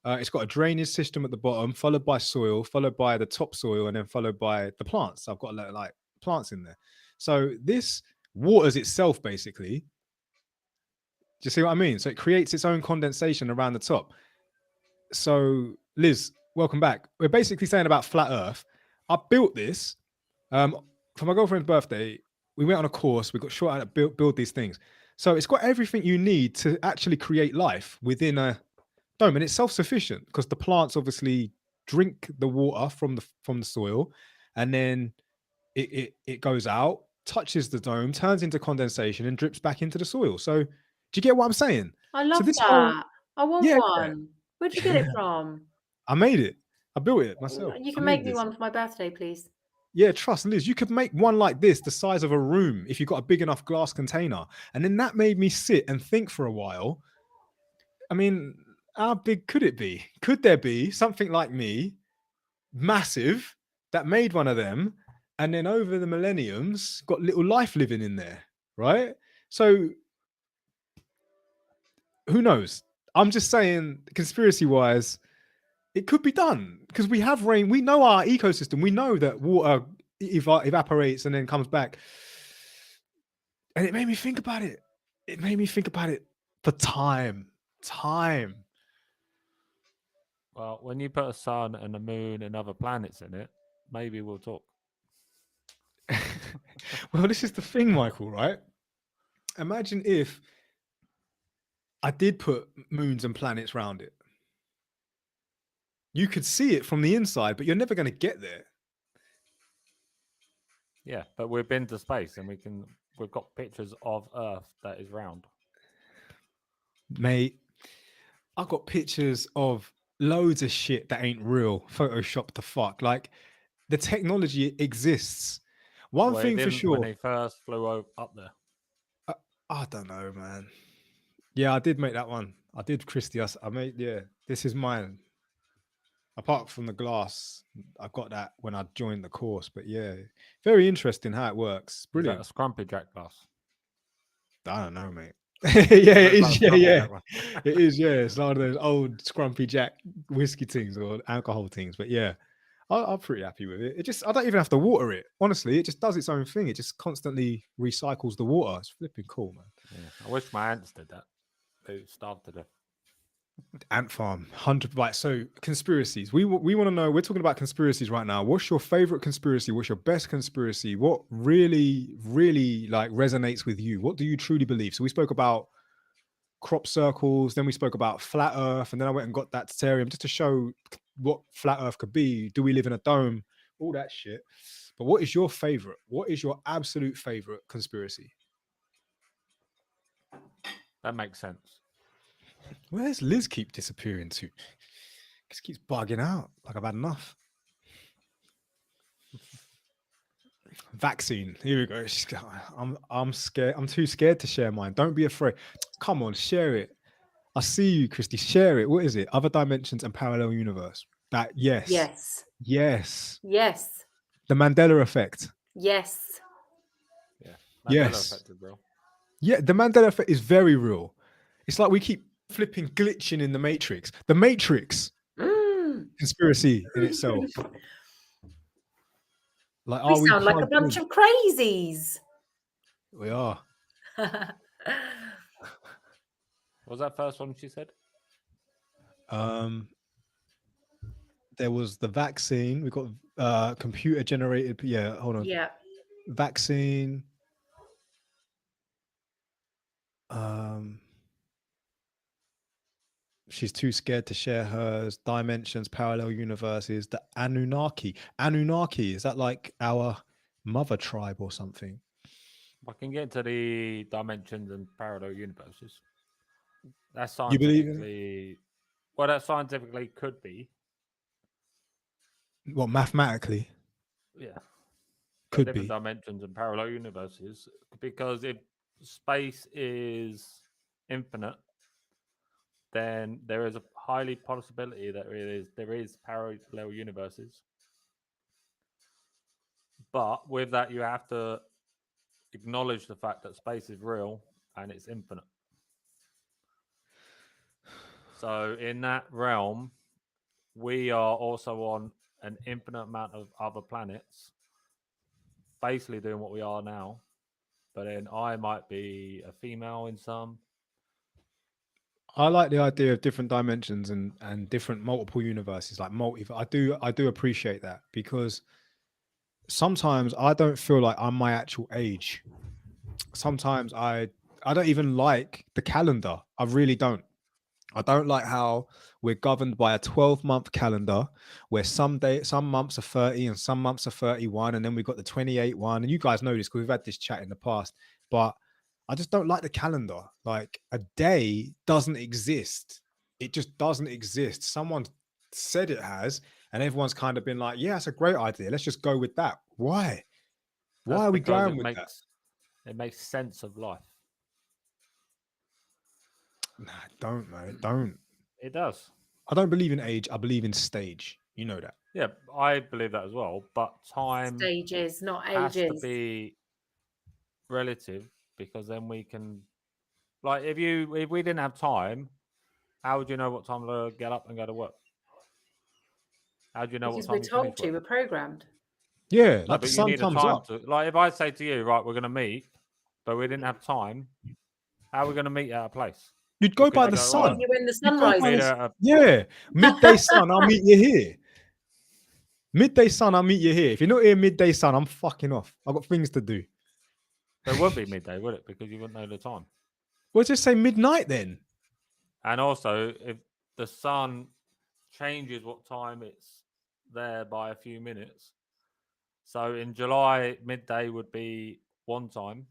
it's got a drainage system at the bottom, followed by soil, followed by the topsoil, and then followed by the plants. I've got like plants in there. So this waters itself, basically. Do you see what I mean? So it creates its own condensation around the top. So Liz, welcome back. We're basically saying about flat Earth. I built this for my girlfriend's birthday. We went on a course. We got shot out to build these things. So it's got everything you need to actually create life within a dome, and it's self-sufficient because the plants obviously drink the water from the soil, and then it goes out, touches the dome, turns into condensation, and drips back into the soil. So do you get what I'm saying? I love that. I want one. Where'd you get it from? I made it. I built it myself. You can make me one for my birthday, please. Yeah, trust Liz. You could make one like this, the size of a room, if you got a big enough glass container. And then that made me sit and think for a while. I mean, how big could it be? Could there be something like me, massive, that made one of them, and then over the millenniums got little life living in there, right? So who knows? I'm just saying, conspiracy-wise, it could be done because we have rain. We know our ecosystem. We know that water evaporates and then comes back. And it made me think about it. It made me think about it for time. Well, when you put a sun and a moon and other planets in it, maybe we'll talk. Well, this is the thing, Michael, right? Imagine if I did put moons and planets around it. You could see it from the inside, but you're never going to get there. Yeah, but we've been to space and we've got pictures of Earth that is round. Mate, I've got pictures of loads of shit that ain't real, photoshopped the fuck. Like, the technology exists. One thing for sure. When they first flew up there. I don't know, man. Yeah, I did make that one. I did, Christy. I made, yeah, this is mine. Apart from the glass, I got that when I joined the course. But yeah, very interesting how it works. Brilliant. Is that a Scrumpy Jack glass? I don't know, mate. Yeah, it is. Yeah. It is. Yeah, it's one of those old Scrumpy Jack whiskey things or alcohol things. But yeah, I'm pretty happy with it. I don't even have to water it. Honestly, it just does its own thing. It just constantly recycles the water. It's flipping cool, man. Yeah, I wish my ants did that. They starved to death. Ant farm, 100. Right. So conspiracies. We want to know. We're talking about conspiracies right now. What's your favorite conspiracy? What's your best conspiracy? What really, really like resonates with you? What do you truly believe? So we spoke about crop circles, then we spoke about flat Earth, and then I went and got that Terrarium just to show what flat Earth could be. Do we live in a dome? All that shit. But what is your favorite? What is your absolute favorite conspiracy? That makes sense. Where's Liz keep disappearing to? Just keeps bugging out. Like I've had enough. Vaccine. Here we go. I'm scared. I'm too scared to share mine. Don't be afraid. Come on, share it. I see you, Christy. Share it. What is it? Other dimensions and parallel universe. That yes. Yes. Yes. Yes. The Mandela effect. Yes. Yeah. Yes. Effect is real. Yeah, the Mandela effect is very real. It's like we keep flipping glitching in the Matrix. The Matrix conspiracy in itself. Like, we sound like a bunch of crazies. We are. What was that first one she said? There was the vaccine. We got computer generated. Yeah, hold on. Yeah. Vaccine. She's too scared to share hers. Dimensions, parallel universes. The Anunnaki. Anunnaki, is that like our mother tribe or something? I can get to the dimensions and parallel universes. That's You believe in scientifically. Well, that scientifically could be. What, mathematically? Yeah. Could different be. Dimensions and parallel universes, because if space is infinite, then there is a highly possibility that there is parallel universes. But with that, you have to acknowledge the fact that space is real and it's infinite. So in that realm, we are also on an infinite amount of other planets, basically doing what we are now. But then I might be a female in some. I like the idea of different dimensions and different multiple universes, like I do appreciate that, because sometimes I don't feel like I'm my actual age. Sometimes I don't even like the calendar. I really don't. I don't like how we're governed by a 12-month calendar where some months are 30 and some months are 31, and then we've got the 28 one. And you guys know this because we've had this chat in the past, but I just don't like the calendar. Like, a day doesn't exist. It just doesn't exist. Someone said it has, and everyone's kind of been like, yeah, that's a great idea. Let's just go with that. Why? Why are we going with that? It makes sense of life. Nah, don't, man. Don't. It does. I don't believe in age. I believe in stage. You know that. Yeah, I believe that as well. But time stages, not has ages, to be relative, because then we can, like, if we didn't have time, how would you know what time to get up and go to work? How do you know because what time we're told to? We're programmed. Yeah, like the sun comes up. Like, if I say to you, right, we're going to meet, but we didn't have time, how are we going to meet at a place? You'd go by the sun. You're in the sunrise. Yeah, midday sun, I'll meet you here. Midday sun, I'll meet you here. If you're not here midday sun, I'm fucking off. I've got things to do. It would be midday, would it? Because you wouldn't know the time. Well, just say midnight then. And also, if the sun changes what time it's there by a few minutes. So in July, midday would be one time.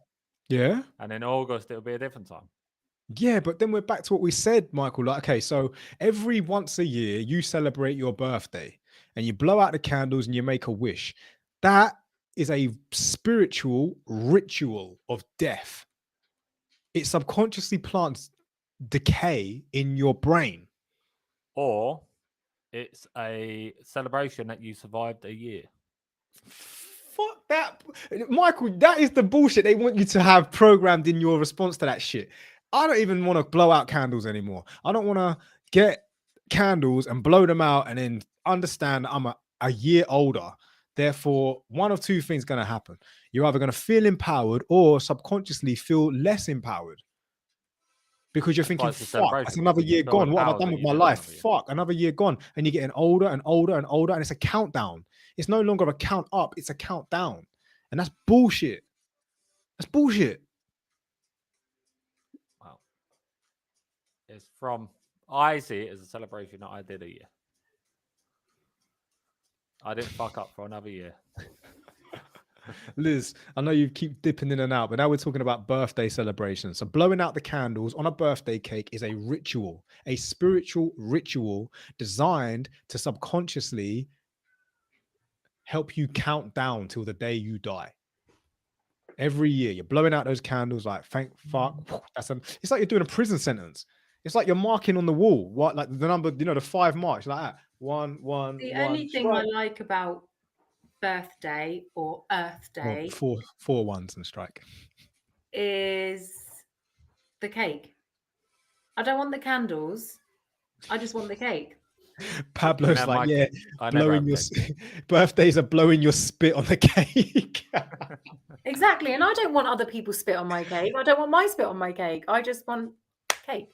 Yeah. And in August, it would be a different time. Yeah, but then we're back to what we said, Michael. Like, okay, so every once a year, you celebrate your birthday and you blow out the candles and you make a wish. That is a spiritual ritual of death. It subconsciously plants decay in your brain. Or it's a celebration that you survived a year. Fuck that, Michael. That is the bullshit they want you to have programmed in your response to that shit. I don't even want to blow out candles anymore. I don't want to get candles and blow them out and then understand I'm an a year older. Therefore, one of two things going to happen. You're either going to feel empowered or subconsciously feel less empowered. Because you're thinking, fuck, that's another year gone. What have I done with my life? Fuck, another year gone. And you're getting older and older and older. And it's a countdown. It's no longer a count up. It's a countdown. And that's bullshit. That's bullshit. Wow. It's from, I see it as a celebration that I did a year. I didn't fuck up for another year. Liz, I know you keep dipping in and out, but now we're talking about birthday celebrations. So blowing out the candles on a birthday cake is a ritual, a spiritual ritual designed to subconsciously help you count down till the day you die. Every year you're blowing out those candles like thank fuck. It's like you're doing a prison sentence. It's like you're marking on the wall, what, like the number, the 5 marks, like that. One. The only thing I like about birthday or Earth Day, four ones and strike, is the cake. I don't want the candles. I just want the cake. Pablo's like, yeah, blowing your birthdays are blowing your spit on the cake. Exactly, and I don't want other people spit on my cake. I don't want my spit on my cake. I just want cake.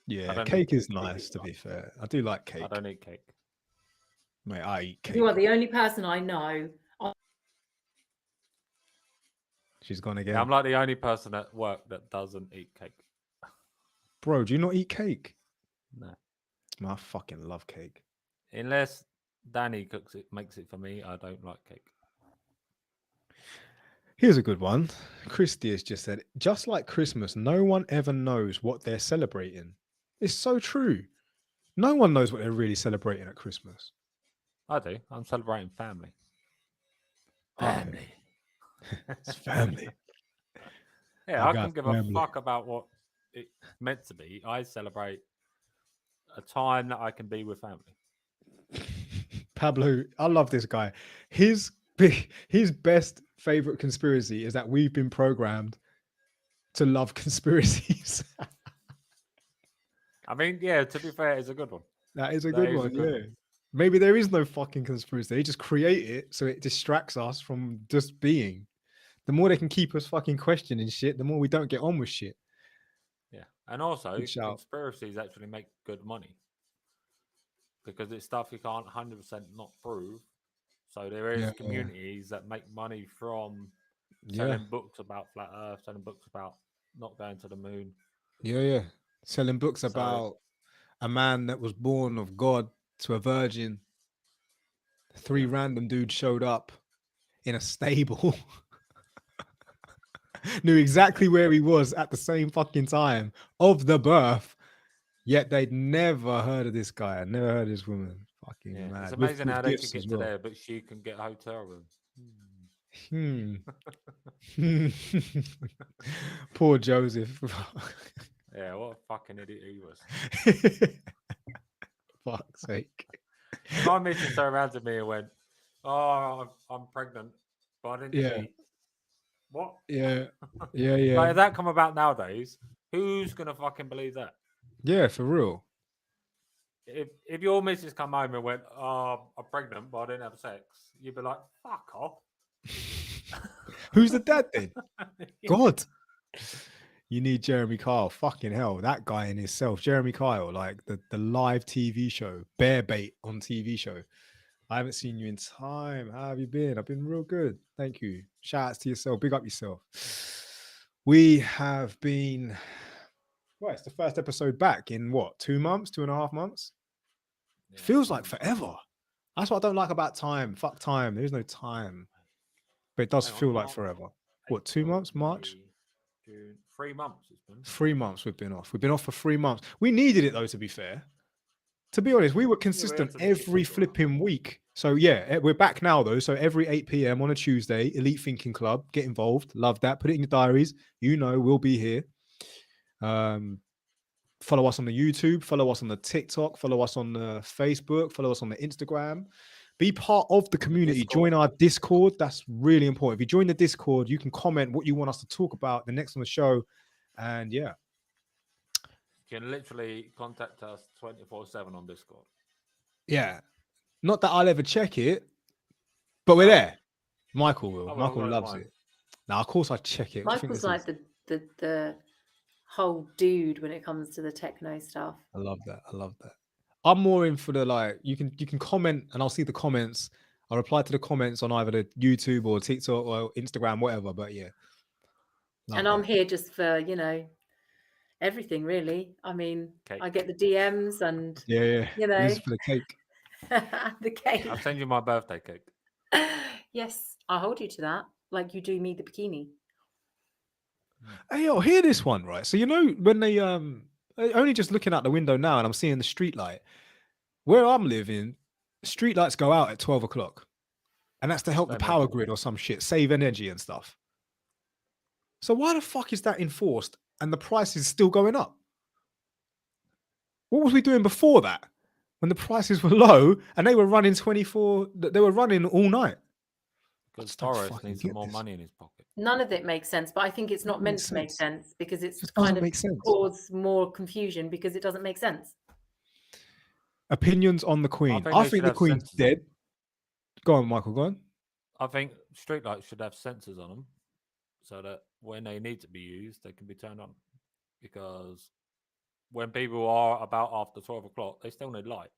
Yeah, cake is nice, to be fair. I do like cake. I don't eat cake. Mate, I eat cake. You are the only person I know. She's gone again. Yeah, I'm like the only person at work that doesn't eat cake. Bro, do you not eat cake? No. I fucking love cake. Unless Danny cooks it, makes it for me, I don't like cake. Here's a good one. Christy has just said, just like Christmas, no one ever knows what they're celebrating. It's so true. No one knows what they're really celebrating at Christmas. I do. I'm celebrating family. Family. It's family. Yeah, I can give a fuck about what it's meant to be. I celebrate a time that I can be with family. Pablo, I love this guy. His best favorite conspiracy is that we've been programmed to love conspiracies. I mean, yeah, to be fair, it's a good one. That is a good one, yeah. Maybe there is no fucking conspiracy. They just create it so it distracts us from just being. The more they can keep us fucking questioning shit, the more we don't get on with shit. Yeah. And also, conspiracies actually make good money. Because it's stuff you can't 100% not prove. So there is communities that make money from selling books about flat Earth, selling books about not going to the moon. Yeah. Selling books about a man that was born of God to a virgin. 3 random dudes showed up in a stable. Knew exactly where he was at the same fucking time of the birth. Yet they'd never heard of this guy. I'd never heard of this woman. Fucking mad. It's amazing how they can get to there, but she can get a hotel room. Poor Joseph. Yeah, what a fucking idiot he was. Fuck's sake. My missus turned around to me and went, "Oh, I'm pregnant, but I didn't cheat." What? Yeah. Like, if that come about nowadays, who's gonna fucking believe that? Yeah, for real. If your missus come home and went, "Oh, I'm pregnant, but I didn't have sex," you'd be like, "Fuck off." Who's the dad then? God. You need Jeremy Kyle. Fucking hell, that guy in himself. Jeremy Kyle, like the live TV show, Bear Bait on TV show. I haven't seen you in time. How have you been? I've been real good. Thank you. Shout outs to yourself. Big up yourself. We have been, well, it's the first episode back in what, 2 months, 2.5 months? Yeah, feels like forever. That's what I don't like about time. Fuck time. There is no time. But it does feel like forever. What, 2 months? March? June. 3 months it's been. 3 months we've been off. We've been off for 3 months. We needed it though, to be fair. To be honest, we were consistent every flipping week. So yeah, we're back now though. So every 8 p.m. on a Tuesday, Elite Thinking Club, get involved. Love that. Put it in your diaries. You know, we'll be here. Follow us on the YouTube, follow us on the TikTok, follow us on the Facebook, follow us on the Instagram. Be part of the community. Join our Discord. That's really important. If you join the Discord, you can comment what you want us to talk about the next on the show. And yeah. You can literally contact us 24/7 on Discord. Yeah. Not that I'll ever check it, but we're there. Michael will. Michael loves it. Now, of course, I check it. Michael's like the whole dude when it comes to the techno stuff. I love that. I love that. I'm more in for the like. You can comment, and I'll see the comments. I'll reply to the comments on either the YouTube or TikTok or Instagram, whatever. But yeah. And I'm here just for, you know, everything really. I mean, I get the DMs and yeah. You know, this is for the cake. The cake. I'll send you my birthday cake. Yes, I'll hold you to that, like you do me the bikini. Hey, yo, hear this one, right? So you know when they only just looking out the window now, and I'm seeing the street light. Where I'm living, street lights go out at 12 o'clock, and that's to help the power grid or some shit, save energy and stuff. So why the fuck is that enforced and the price is still going up? What was we doing before that when the prices were low and they were running 24? They were running all night. Because Boris needs some more money in his pocket. None of it makes sense, but I think it's not meant to make sense because it's It kind doesn't of make sense. cause more confusion because it doesn't make sense. Opinions on the Queen. I think the Queen's dead. Go on, Michael, go on. I think streetlights should have sensors on them so that when they need to be used, they can be turned on. Because when people are about after 12 o'clock, they still need light.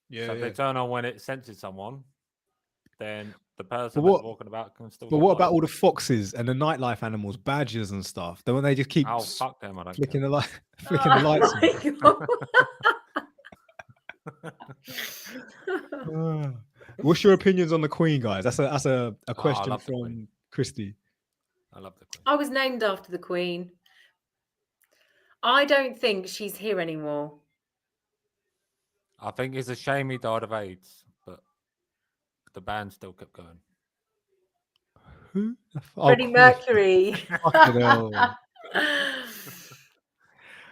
Yeah. So if they turn on when it senses someone, then the person that's walking about can still. But what about all the foxes and the nightlife animals, badgers and stuff? Then when they just keep fuck them, I don't flicking care. the light, flicking the lights on. What's your opinions on the Queen, guys? That's a question from Christy. I love the Queen. I was named after the Queen. I don't think she's here anymore. I think it's a shame he died of AIDS, but the band still kept going. Who? Freddie Mercury. Fucking hell.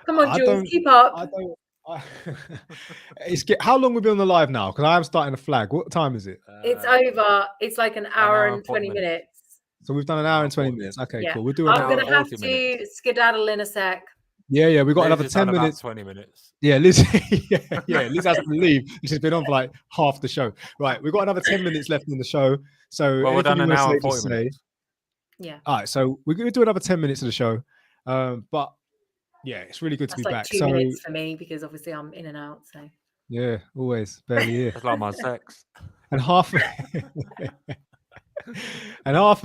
Come on, Jules, keep up. How long have we been on the live now? Because I am starting to flag. What time is it? It's over. It's like an hour and 20 minutes. So we've done an hour and 20 minutes. Okay, yeah. cool. We'll do I'm going to have to skedaddle in a sec. Yeah. We got another 10 minutes. 20 minutes. Yeah, Liz. Liz has to leave. She's been on for like half the show. Right, we've got another 10 minutes left in the show. So we're done an hour and 40 minutes. Yeah. All right, so we're going to do another 10 minutes of the show. But yeah, it's really good to be like back. 2 minutes for me because obviously I'm in and out. So yeah, always barely here. It's like my sex. And half of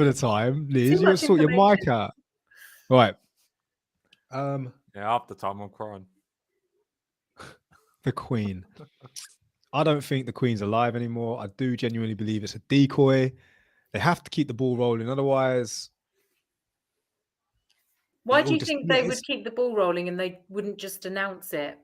the time, Liz, you sort your mic out. Right. Yeah, half the time I'm crying. The Queen. I don't think the Queen's alive anymore. I do genuinely believe it's a decoy. They have to keep the ball rolling, otherwise. Why do you think they would keep the ball rolling and they wouldn't just announce it?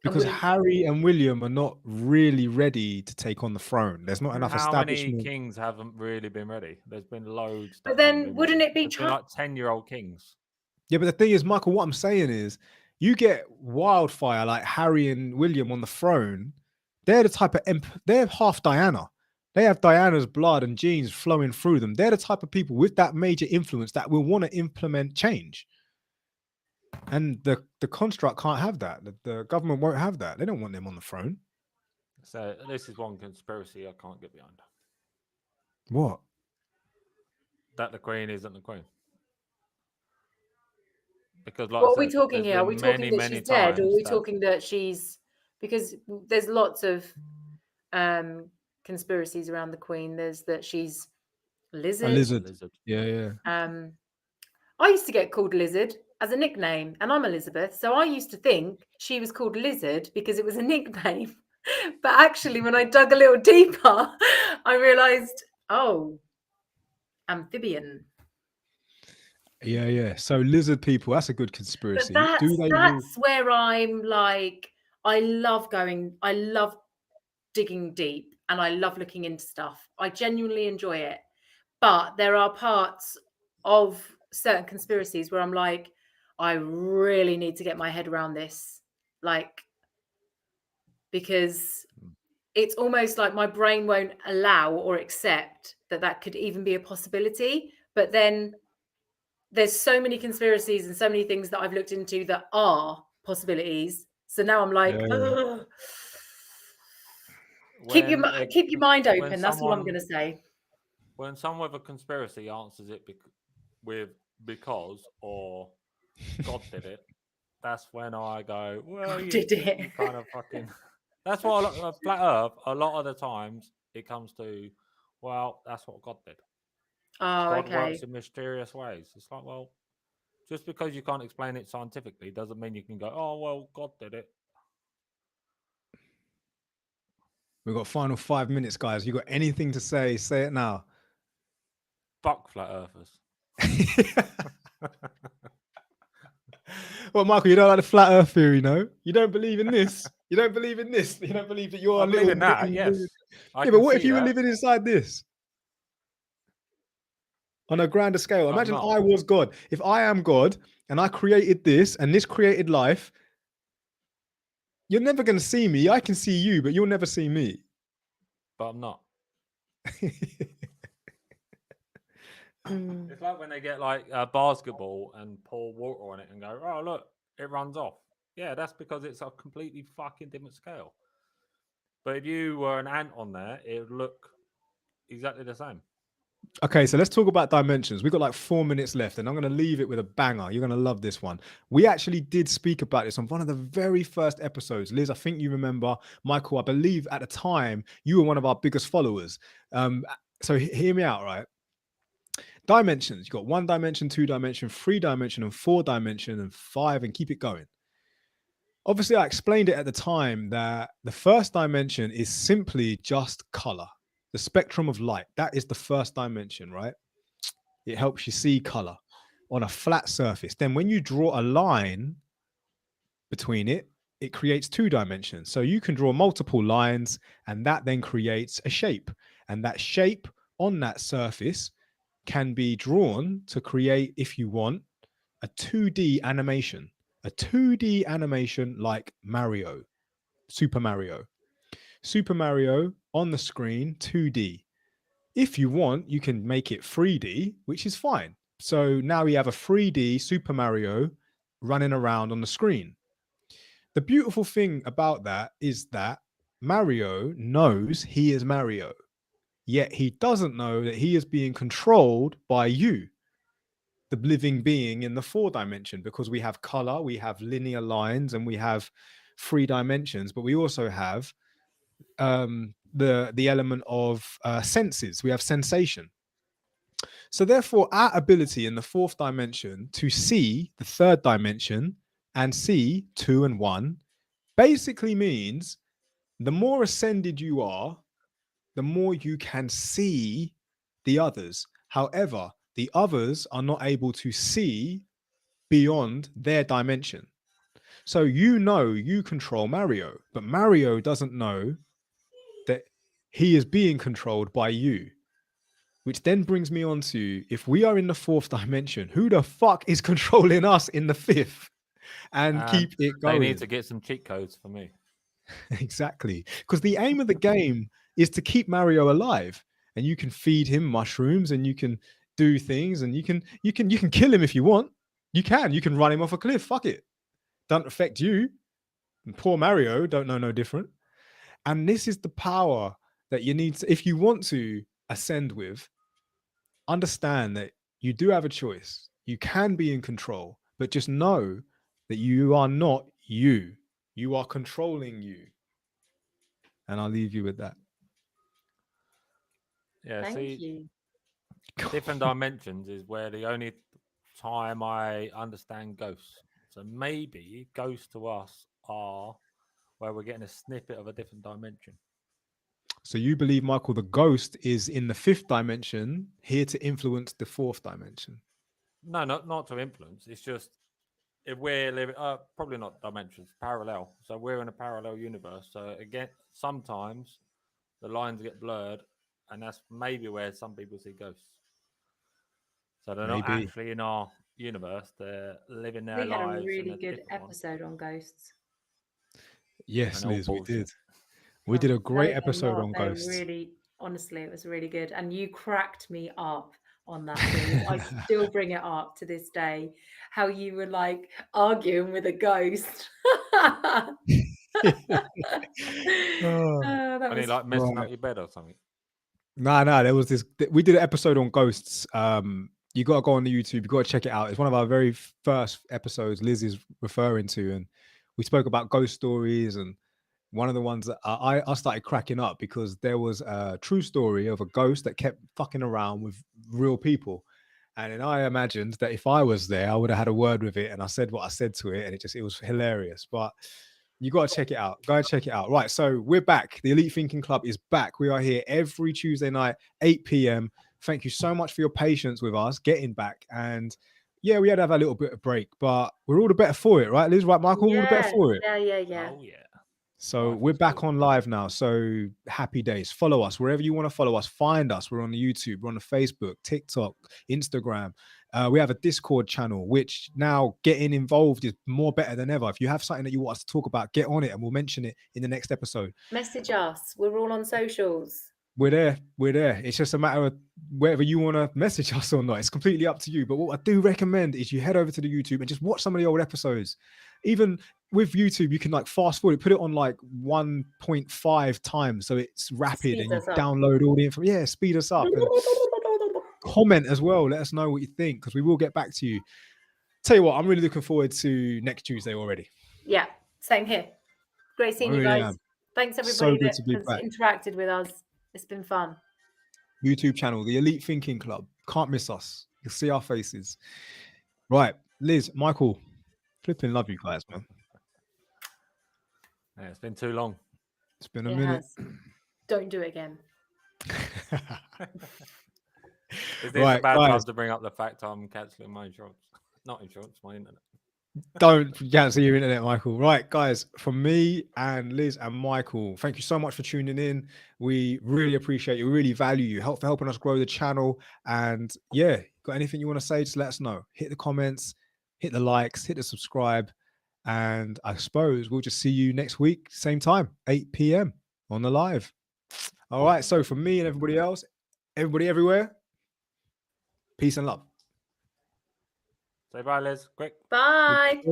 Because Harry and William are not really ready to take on the throne. There's not enough establishment. How many kings haven't really been ready? There's been loads. But then wouldn't it be like 10-year-old kings? Yeah, but the thing is, Michael, what I'm saying is you get wildfire like Harry and William on the throne. They're the type of they're half Diana. They have Diana's blood and genes flowing through them. They're the type of people with that major influence that will want to implement change. And the construct can't have that. The government won't have that. They don't want them on the throne. So this is one conspiracy I can't get behind. What? That the Queen isn't the Queen. Because like what are we talking here? Are we talking that she's dead, or are we talking that she's... Because there's lots of conspiracies around the Queen. There's that she's Lizard. A lizard. Yeah. I used to get called Lizard as a nickname, and I'm Elizabeth, so I used to think she was called Lizard because it was a nickname. But actually, when I dug a little deeper, I realised, amphibian. Yeah. So lizard people, that's a good conspiracy. But that's where I'm like, I love digging deep, and I love looking into stuff. I genuinely enjoy it. But there are parts of certain conspiracies where I'm like, I really need to get my head around this. Like, because it's almost like my brain won't allow or accept that could even be a possibility. But then there's so many conspiracies and so many things that I've looked into that are possibilities. So now I'm like, Keep your mind when open. That's all I'm someone going to say. when someone with a conspiracy answers it with because or God did it, that's when I go, well, God did it. you kind of fucking. That's what flat Earth. A lot of the times it comes to, well, that's what God did. Oh, God okay. works in mysterious ways. It's like, well, just because you can't explain it scientifically doesn't mean you can go, oh well, God did it. We've got final 5 minutes, guys. You got anything to say? Say it now. Fuck flat earthers. Well, Michael, you don't like the flat Earth theory, no? You don't believe in this. You don't believe in this. You don't believe that you're I believe in that. Yes. Yeah, but what if you were living inside this? On a grander scale, imagine I was God. If I am God and I created this and this created life, you're never going to see me. I can see you, but you'll never see me. But I'm not. It's like when they get like a basketball and pour water on it and go, oh, look, it runs off. Yeah, that's because it's a completely fucking different scale. But if you were an ant on there, it would look exactly the same. Okay, so let's talk about dimensions. We've got like 4 minutes left, and I'm going to leave it with a banger. You're going to love this one. We actually did speak about this on one of the very first episodes. Liz, I think you remember. Michael, I believe at the time you were one of our biggest followers. So hear me out, right? Dimensions. You've got 1 dimension, 2 dimension, 3 dimension, and 4 dimension, and 5, and keep it going. Obviously, I explained it at the time that the first dimension is simply just color. The spectrum of light, that is the first dimension, right? It helps you see color on a flat surface. Then when you draw a line between it, it creates 2 dimensions. So you can draw multiple lines, and that then creates a shape. And that shape on that surface can be drawn to create, if you want, a 2D animation. A 2D animation like Mario, Super Mario. Super Mario on the screen, 2D. If you want, you can make it 3D, which is fine. So now we have a 3D Super Mario running around on the screen. The beautiful thing about that is that Mario knows he is Mario, yet he doesn't know that he is being controlled by you, the living being in the 4 dimension, because we have color, we have linear lines, and we have 3 dimensions, but we also have the element of senses. We have sensation. So therefore, our ability in the 4th dimension to see the 3rd dimension and see 2 and 1 basically means the more ascended you are, the more you can see the others. However, the others are not able to see beyond their dimension. So you know you control Mario, but Mario doesn't know that he is being controlled by you. Which then brings me on to, if we are in the 4th dimension, who the fuck is controlling us in the 5th? And keep it going. They need to get some cheat codes for me. Exactly. Because the aim of the game is to keep Mario alive. And you can feed him mushrooms and you can do things and you can kill him if you want. You can run him off a cliff. Fuck it. Doesn't affect you. And poor Mario don't know no different. And this is the power that you need to, if you want to ascend with, understand that you do have a choice. You can be in control, but just know that you are not you. You are controlling you. And I'll leave you with that. Yeah, Thank you. Different dimensions is where the only time I understand ghosts. So maybe ghosts to us are where we're getting a snippet of a different dimension. So you believe, Michael, the ghost is in the 5th dimension, here to influence the 4th dimension? No, not to influence. It's just if we're living, probably not dimensions, parallel. So we're in a parallel universe. So again, sometimes the lines get blurred, and that's maybe where some people see ghosts. So they're not actually in our universe; they're living their lives. We had a really good episode on ghosts. Yes, Liz, we did. We did a great episode on ghosts. Really, honestly, it was really good, and you cracked me up on that thing. I still bring it up to this day. How you were like arguing with a ghost. Oh, That When he was like messing right. up your bed or something. No, there was this. We did an episode on ghosts. You got to go on the YouTube. You got to check it out. It's one of our very first episodes Liz is referring to, and we spoke about ghost stories. And one of the ones that I started cracking up because there was a true story of a ghost that kept fucking around with real people. And then I imagined that if I was there, I would have had a word with it, and I said what I said to it, and it was hilarious. But you got to check it out. Go and check it out. Right. So we're back. The Elite Thinking Club is back. We are here every Tuesday night, 8 p.m. Thank you so much for your patience with us getting back. And yeah, we had to have a little bit of break, but we're all the better for it, right, Liz? Right, Michael? All the better for it. Yeah. Oh yeah. So Life we're is back good. on live now. So happy days. Follow us wherever you want to follow us. Find us. We're on the YouTube. We're on the Facebook, TikTok, Instagram. We have a Discord channel, which now getting involved is more better than ever. If you have something that you want us to talk about, get on it and we'll mention it in the next episode. Message us. We're all on socials. We're there. We're there. It's just a matter of whether you want to message us or not. It's completely up to you. But what I do recommend is you head over to the YouTube and just watch some of the old episodes. Even with YouTube, you can like fast forward, put it on like 1.5 times. So it's rapid and you download all the information. Yeah, speed us up and comment as well. Let us know what you think because we will get back to you. Tell you what, I'm really looking forward to next Tuesday already. Yeah, same here. Great seeing you guys. Thanks everybody good to be that back. has interacted with us. It's been fun. YouTube channel, the Elite Thinking Club. Can't miss us. You'll see our faces. Right, Liz, Michael, flipping love you guys, man. Yeah, it's been too long. It's been a minute. Don't do it again. Is this a bad time to bring up the fact I'm cancelling my insurance? Not insurance, my internet. Don't cancel your internet, Michael. Right, guys, from me and Liz and Michael, thank you so much for tuning in. We really appreciate you. We really value you. For helping us grow the channel. And yeah, got anything you want to say, just let us know. Hit the comments, hit the likes, hit the subscribe. And I suppose we'll just see you next week, same time, 8 p.m. on the live. All right, so from me and everybody else, everybody everywhere, peace and love. Say bye, Liz. Quick. Bye.